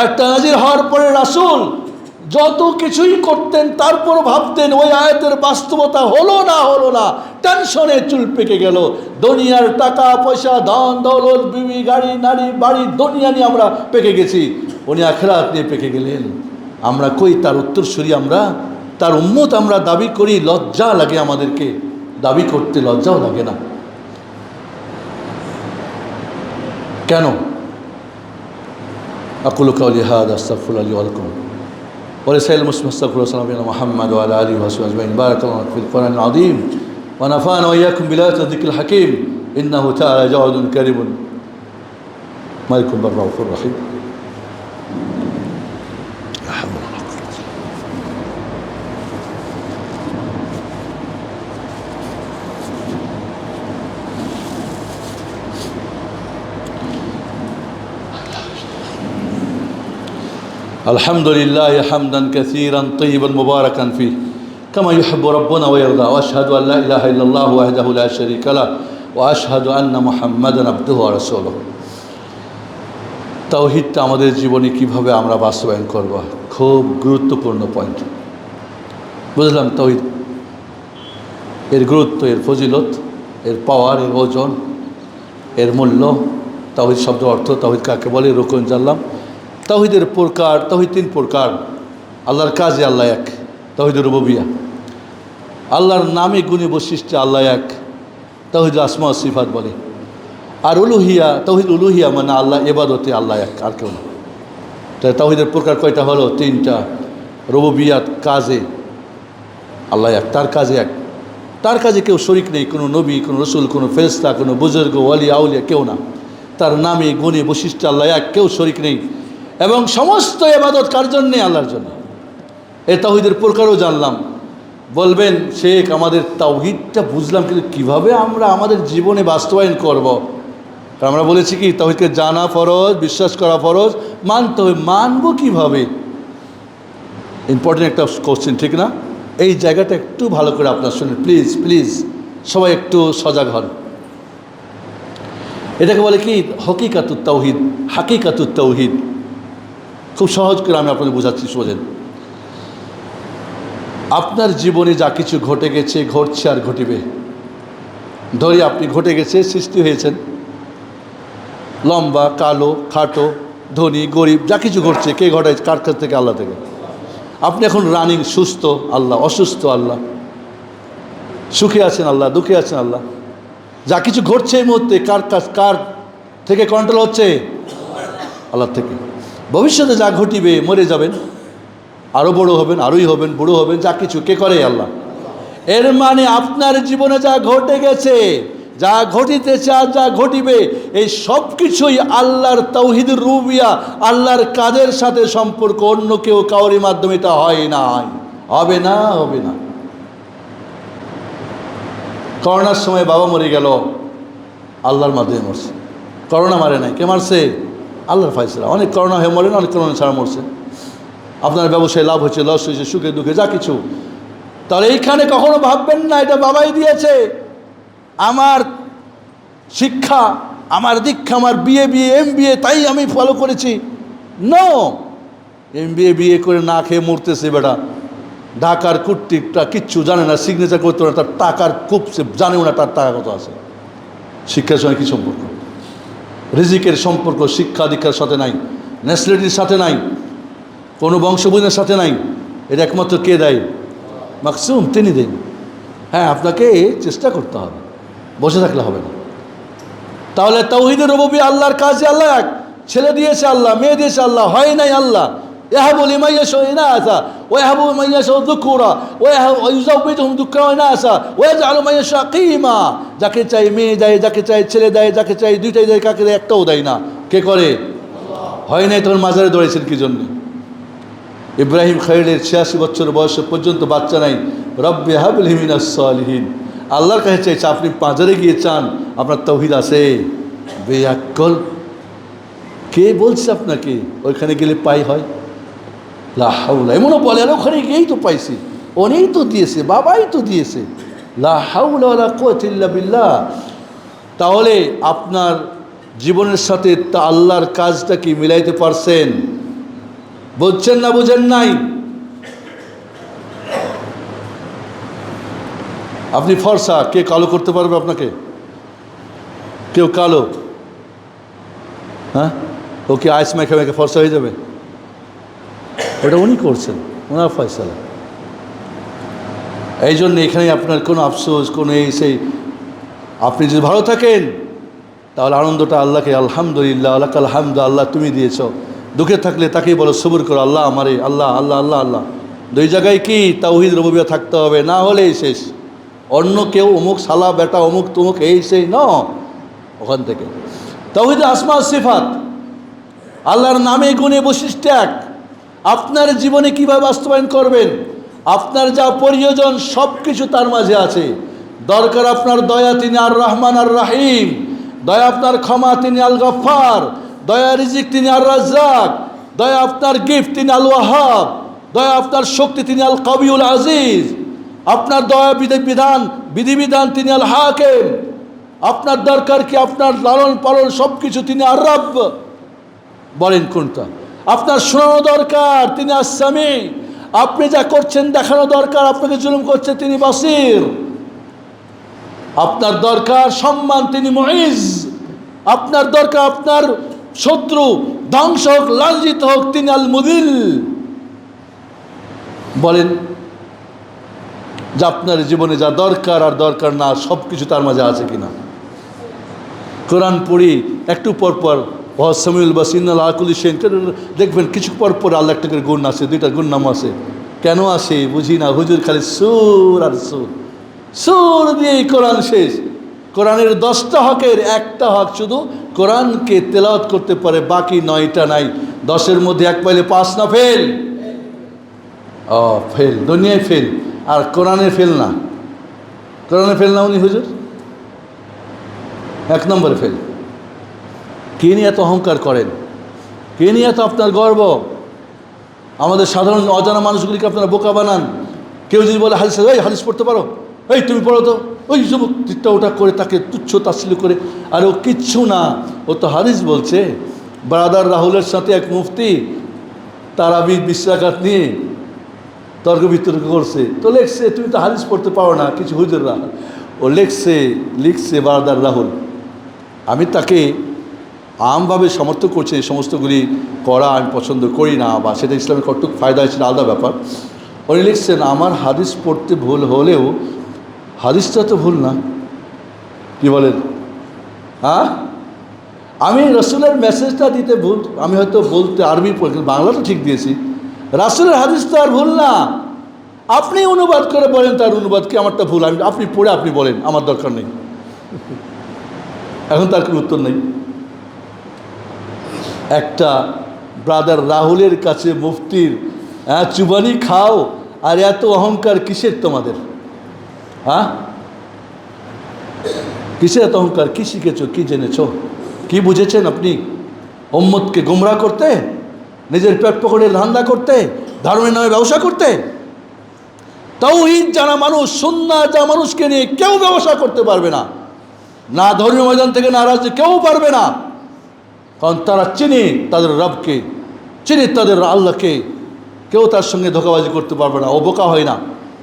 একটা নাজির হওয়ার পরে রাসূল যত কিছুই করতেন তারপর ভাবতেন ওই আয়াতের বাস্তবতা হলো না, টেনশনে চুল পেকে গেল। দুনিয়ার টাকা পয়সা, ধন দৌলত, বিবি, গাড়ি, নারী, বাড়ি, দুনিয়া নিয়ে আমরা পেকে গেছি, উনি আখিরাত নিয়ে পেকে গেলেন। আমরা কই তার উত্তরসূরি, আমরা তার উম্মত, আমরা দাবি করি, লজ্জা লাগে আমাদেরকে, দাবি করতে লজ্জাও লাগে না কেন? আকুলু কাউলি হাযা আস্তাগফিরুল্লাহ লি ওয়া লাকুম ওয়া লিসাইরিল মুসলিমিন আস্তাগফিরুল্লাহ সাল্লাল্লাহু মুহাম্মাদ ওয়া আলা আলিহি ওয়া সাহবিহি আজমাইন। বারাকাল্লাহু ফিল কুরআনিল আযীম ওয়া নাফা'না ওয়া ইয়্যাকুম বিলায়াতিল যিকরিল হাকীম ইন্নাহু তাআলা জাওয়াদুন কারীমুন মালিকুন রাউফুর রহিম। আলহামদুলিল্লাহ হামদান কাসীরান তাইয়িবান মুবারাকান ফীহি কামা ইউহিব্বু রাব্বুনা ওয়া ইয়ারদা ওয়া আশহাদু আল লা ইলাহা ইল্লাল্লাহু ওয়াহদাহু লা শারীকা লাহু ওয়া আশহাদু আন্না মুহাম্মাদান আবদুহু ওয়া রাসূলুহু। তাওহীদটা আমাদের জীবনে কিভাবে আমরা বাস্তবায়ন করব, খুব গুরুত্বপূর্ণ পয়েন্ট। বুঝলাম তাওহীদ, এর গুরুত্ব, এর ফজিলত, এর পাওয়ার, এর ওজন, এর মূল্য। তাওহীদ শব্দের অর্থ, তাওহীদ কাকে বলে, রুকুন জানলাম। তাওহীদের প্রকার, তাওহীদ তিন প্রকার। আল্লাহর কাজে আল্লাহ এক, তাওহীদ রুবুবিয়্যাহ। আল্লাহর নামে গুণে বৈশিষ্ট্যে আল্লাহ এক, তাওহীদ আসমা ও সিফাত বলে। আর উলুহিয়া, তাওহীদ উলুহিয়া মানে আল্লাহ ইবাদতে আল্লাহ এক, আর কেউ না। তাই তাওহীদের প্রকার কয়টা হলো? তিনটা। রুবুবিয়্যাত, কাজে আল্লাহ এক, তার কাজে এক, তার কাজে কেউ শরিক নেই, কোনো নবী, কোনো রসুল, কোনো ফেরেশতা, কোনো বুজুর্গ, ওয়ালি, আউলিয়া কেউ না। তার নামে গুণে বৈশিষ্ট্য আল্লাহ এক, কেউ শরিক নেই। এবং সমস্ত ইবাদত কার জন্যে? আল্লাহর জন্য। এই তাওহীদের প্রকারও জানলাম। বলবেন শেখ আমাদের তাওহীদটা বুঝলাম, কিন্তু কীভাবে আমরা আমাদের জীবনে বাস্তবায়ন করব? কারণ আমরা বলেছি কি তাওহীদকে জানা ফরজ, বিশ্বাস করা ফরজ, মানতে হবে। মানবো কীভাবে? ইম্পর্টেন্ট একটা কোশ্চেন, ঠিক না? এই জায়গাটা একটু ভালো করে আপনার শুনুন প্লিজ, প্লিজ সবাই একটু সজাগ হন। এটাকে বলে কি হকিকাতুত তাওহীদ, হাকিকাতুত তাওহীদ। খুব সহজ করে আমি আপনাদের বোঝাচ্ছি, শোনেন। আপনার জীবনে যা কিছু ঘটে গেছে, ঘটছে আর ঘটিবে, ধরি আপনি ঘটে গেছে, সৃষ্টি হয়েছেন, লম্বা, কালো, খাটো, ধনী, গরিব, যা কিছু ঘটছে কে ঘটায়? কার কাছ থেকে? আল্লাহ থেকে। আপনি এখন রানিং, সুস্থ আল্লাহ, অসুস্থ আল্লাহ, সুখে আছেন আল্লাহ, দুঃখে আছেন আল্লাহ। যা কিছু ঘটছে এই মুহূর্তে কার কাছ, কার থেকে কন্ট্রোল হচ্ছে? আল্লাহ থেকে। ভবিষ্যতে যা ঘটিবে, মরে যাবেন, আরও বড় হবেন, আরোই হবেন, বুড়ো হবেন, যা কিছু কে করে? আল্লাহ। এর মানে আপনার জীবনে যা ঘটে গেছে, যা ঘটিতেছে আর যা ঘটিবে, এই সব কিছুই আল্লাহর তাওহীদ রুবিয়া, আল্লাহর কাজের সাথে সম্পর্ক। অন্য কেউ কাউরি মাধ্যমে এটা হয় না, হবে না, হবে না। করোনার সময় বাবা মরে গেল, আল্লাহর মাধ্যমে মরছে। করোনা মারে নাই, কে মারছে? আল্লাহর ফায়সালা। অনেক করোনা হয়ে মরে না, অনেক করোনা ছাড়া মরছে। আপনার ব্যবসায় লাভ হয়েছে, লস হয়েছে, সুখে দুঃখে যা কিছু। তাহলে এইখানে কখনো ভাববেন না এটা বাবাই দিয়েছে, আমার শিক্ষা, আমার দীক্ষা, আমার বিয়ে, MBA, তাই আমি ফলো করেছি। নো, MBA বিয়ে করে না খেয়ে মরতেছে বেটা। ঢাকার কুট্টিটা কিচ্ছু জানে না, সিগনেচার করতে না, তার টাকার খুব সে জানেও না তার টাকা কত আছে। শিক্ষার সঙ্গে কী সম্পর্ক? রিজিকের সম্পর্ক শিক্ষা দীক্ষার সাথে নাই, ন্যাশনালিটির সাথে নাই, কোনো বংশবুঝের সাথে নাই। এটা একমাত্র কে দেয়? মাকসুম, তিনি দেন। হ্যাঁ, আপনাকে চেষ্টা করতে হবে, বসে থাকলে হবে না। তাহলে তাওহীদের রুবুবিয়্যাহ, আল্লাহর কাজে আল্লাহ এক, ছেলে দিয়েছে আল্লাহ, মেয়ে দিয়েছে আল্লাহ, হয় নাই আল্লাহ। ইয়াহাবু লিমান ইয়াশাউ ইনাসা ওয়া ইয়াহাবু লিমান ইয়াশাউ যুকুরা ওয়া ইউযাওবিজুহুম যুকরা ওয়া ইনাসা ওয়া ইয়াজআলু মান ইয়াশা আকীমা। যাকে চাই মেয়ে দেয়, যাকে চাই ছেলে দেয়, যাকে চাই দুইটাই দেয়, কাকে দেয় একটাও দেয় না। কে করে? হয় নাই তখন মাজারে দৌড়াইছেন কি জন্য? ইব্রাহিম খলিলের 86 বছর বয়স পর্যন্ত বাচ্চা নাই। রব্বি হাবলি মিনাস সালিহিন, আল্লাহর কাছে চাইছে। আপনি মাজারে গিয়ে চান, আপনার তাওহীদ আছে? বেয়াক্কল। কে বলছে আপনাকে ওইখানে গেলে পাই হয়? লা হাওলা, এমনও বলে আর ওখানে গিয়েই তো পাইছি, উনিই তো দিয়েছে, বাবাই তো দিয়েছে। লা হাওলা ওয়ালা কুওয়াতা ইল্লা বিল্লাহ। তাহলে আপনার জীবনের সাথে তা আল্লাহর কাজটা কি মিলাইতে পারছেন? বুঝছেন না বুঝেন নাই? আপনি ফর্সা, কে কালো করতে পারবে আপনাকে? কেউ কালো? হ্যাঁ, ও কি আইস মেখে মেখে ফর্সা হয়ে যাবে? ওটা উনি করছেন, ওনার ফয়সালা। এই জন্য এখানে আপনার কোনো আফসোস, কোনো এই সেই, আপনি যদি ভালো থাকেন তাহলে আনন্দটা আল্লাহকে, আলহামদুলিল্লাহ আল্লাহ হামদ, আল্লাহ তুমি দিয়েছ। দুঃখে থাকলে তাকেই বলো সবুর করো, আল্লাহ আমারে, আল্লাহ আল্লাহ আল্লাহ আল্লাহ। দুই জায়গায় কি তাওহীদ রুবুবিয়্যাহ থাকতে হবে, না হলেই শেষ। অন্য কেউ অমুক সালা বেটা অমুক তমুক এই সেই ন, ওখান থেকে তাওহীদ আসমা সিফাত, আল্লাহর নামে গুণে বৈশিষ্ট্য এক। আপনার জীবনে কিভাবে বাস্তবায়ন করবেন, আপনার যা প্রয়োজন সব কিছু তার মাঝে আছে। দরকার আপনার দয়া, তিনি আর রহমান আর রাহিম। দয়া আপনার ক্ষমা, তিনি আল গফফার। দয়া রিজিক, তিনি আর রাজ্জাক। দয়া আপনার গিফট, তিনি আল ওয়াহাব। দয়া আপনার শক্তি, তিনি আল কবিউল আজিজ। আপনার দয়া বিধিবিধান, তিনি আল হাকিম। আপনার দরকার কি, আপনার লালন পালন সব কিছু তিনি আর রব্ব। বলেন কোনটা? আপনার শোনানো দরকার, তিনি আস-সামি। আপনি যা করছেন দেখানো দরকার, আপনাকে জুলুম করছে তিনি বাসির। আপনার দরকার সম্মান, তিনি মুইজ। আপনার দরকার আপনার শত্রু ধ্বংস হোক, লাঞ্ছিত হোক, তিনি আল মুদিল। বলেন যে আপনার জীবনে যা দরকার আর দরকার না সব কিছু তার মাঝে আছে কিনা? কোরআন পড়ি একটু পর পর ওয়াসামিউল বাসিনাল আকুলি সেন, দেখবেন কিছু পর পর আল্লাহ একটা করে গুণ আছে, দুইটা গুণ নাম আছে। কেন আসে বুঝি না, হুজুর খালি সুর আর সুর, সুর দিয়েই কোরআন শেষ। কোরআনের 10টা হকের একটা হক শুধু কোরআনকে তেলাওয়াত করতে পারে, বাকি 9টা নাই। 10-এর মধ্যে 1 পাইলে 5 না ফেল? ফেল, দুনিয়ায় ফেল। আর কোরআনে ফেল না, কোরআনে ফেল না উনি হুজুর 1 নম্বরে ফেল। কে নিয়ে এত অহংকার করেন? কে নিয়ে এত আপনার গর্ব? আমাদের সাধারণ অজানা মানুষগুলিকে আপনারা বোকা বানান। কেউ যদি বলে হাদিস, এই হাদিস পড়তে পারো, এই তুমি পড়ো তো, ওই যুবক চিত্তা ওটা করে তাকে তুচ্ছ তাচ্ছিল্য করে। আর ও কিচ্ছু না, ও তো হাদিস বলছে। ব্রাদার রাহুলের সাথে এক মুফতি তারাবি 20 রাকাত নিয়ে তর্ক বিতর্ক করছে, তো লেখছে তুমি তো হাদিস পড়তে পারো না। কিছু হুজুররা ও লিখছে ব্রাদার রাহুল। আমি তাকে আমভাবে সমর্থন করছি, এই সমস্তগুলি করা আমি পছন্দ করি না, বা সেটা ইসলামের কতটুক ফায়দা আছে আলাদা ব্যাপার। উনি লিখছেন আমার হাদিস পড়তে ভুল হলেও হাদিসটা তো ভুল না। কি বলেন? হ্যাঁ, আমি রসুলের মেসেজটা দিতে ভুল, আমি হয়তো বলতে আরবি বাংলা তো ঠিক দিয়েছি, রাসূলের হাদিস তো আর ভুল না। আপনি অনুবাদ করে বলেন তার অনুবাদ কি, আমারটা ভুল, আপনি পড়ে আপনি বলেন, আমার দরকার নেই। এখন তার কোনো উত্তর নেই। একটা ব্রাদার রাহুলের কাছে মুফতির চুবানি খাও, আর এত অহংকার কিসের তোমাদের? হ্যাঁ, কিসের এত অহংকার? কি শিখেছো, কি জেনেছো, কি বুঝেছেন আপনি? উম্মতকে গোমরাহ করতে, নিজের পেট পকেটের ধান্দা করতে, ধর্মের নামে ব্যবসা করতে। তাওহীদ জানা মানুষ, সুন্নাহ জানা মানুষকে নিয়ে কেউ ব্যবসা করতে পারবে না, না ধর্মীয় ময়দান থেকে নারাজ কেউ পারবে না। কারণ তারা চিনে তাদের রবকে, চিনে তাদের আল্লাহকে, কেউ তার সঙ্গে ধোঁকাবাজি করতে পারবে না। ও বোকা হয় না।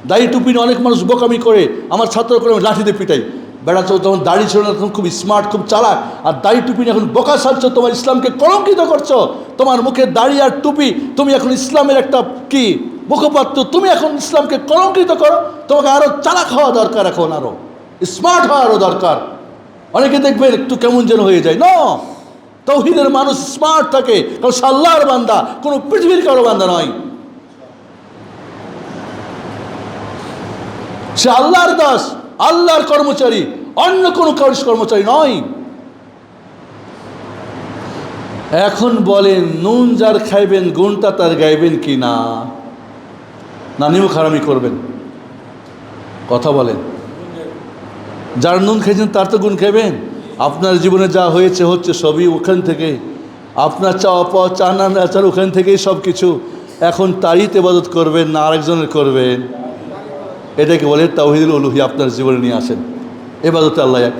দাড়ি টুপি নিয়ে অনেক মানুষ বোকামি করে, আমার ছাত্র করে আমি লাঠিতে পিটাই। বেড়া চো তখন দাড়ি ছিল না, তখন খুব স্মার্ট, খুব চালাক, আর দাড়ি টুপি নিয়ে এখন বোকা সাজছো, তোমার ইসলামকে কলঙ্কিত করছো। তোমার মুখে দাড়ি আর টুপি, তুমি এখন ইসলামের একটা কি মুখপাত্র, তুমি এখন ইসলামকে কলঙ্কিত করো। তোমাকে আরও চালাক হওয়া দরকার, এখন আরও স্মার্ট হওয়া আরও দরকার। অনেকে দেখবেন একটু কেমন যেন হয়ে যায়। না, তাওহীদের মানুষ স্মার্ট থাকে, কারণ সে আল্লাহর বান্দা, কোনো পৃথিবীর কারো বান্দা নয়। সে আল্লাহর দাস, আল্লাহর কর্মচারী, অন্য কোনো কর্মচারী নয়। এখন বলেন, নুন যার খাইবেন গুণটা তার গাইবেন কি না? না নিমক হারামি করবেন? কথা বলেন। যার নুন খেয়েছেন তার তো গুণ খাইবেন। আপনার জীবনে যা হয়েছে হচ্ছে সবই ওখান থেকে। আপনার চাওয়া পাওয়া চানা নাচার ওখান থেকেই সব কিছু। এখন তারই ইবাদত করবেন না আরেকজনের করবেন? এটাকে বলে তাওহীদুল উলুহিয়া। আপনার জীবনে নিয়ে আসেন। ইবাদতে আল্লাহ এক,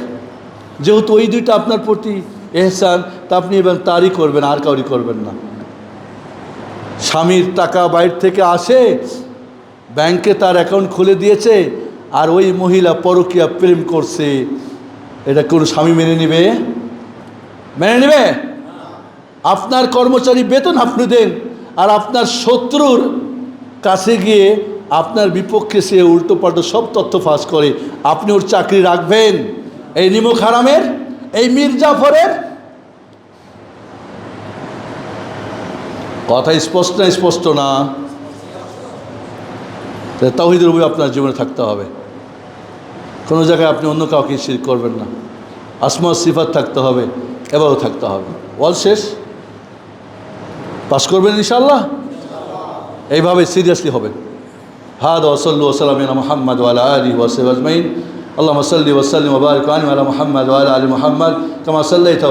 যেহেতু ওই দুইটা আপনার প্রতি এহসান, তা আপনি এবার তারই করবেন, আর কাউরি করবেন না। স্বামীর টাকা বাইরে থেকে আসে, ব্যাংকে তার অ্যাকাউন্ট খুলে দিয়েছে, আর ওই মহিলা পরকীয়া প্রেম করছে, এটা কোনো স্বামী মেনে নেবে? মেনে নেবে? আপনার কর্মচারী বেতন আপনি দেন, আর আপনার শত্রুর কাছে গিয়ে আপনার বিপক্ষে সে উল্টোপাল্টো সব তথ্য ফাঁস করে, আপনি ওর চাকরি রাখবেন? এই নিমক হারামের, এই মীর জাফরের কথা স্পষ্ট না? স্পষ্ট না? তাওহীদের উপরে আপনার জীবনে থাকতে হবে। কোনো জায়গায় আপনি অন্য কাউকে শিরক করবেন না। আসমা সিফাত থাকতে হবে, এবারও থাকতে হবে। ওয়াল শেষ। পাস করবেন ইনশাআল্লাহ? এইভাবে সিরিয়াসলি হবেন। হাদা ওয়া সাল্লু ওয়া সাল্লামু আলা মুহাম্মদ ওয়া আলা আলিহি ওয়া সাহবিহি আজমাইন। আল্লাহুম্মা সাল্লি ওয়া সাল্লিম ওয়া বারিক আলা মুহাম্মদ ওয়া আলা আলি মুহাম্মদ কামা সাল্লাইতা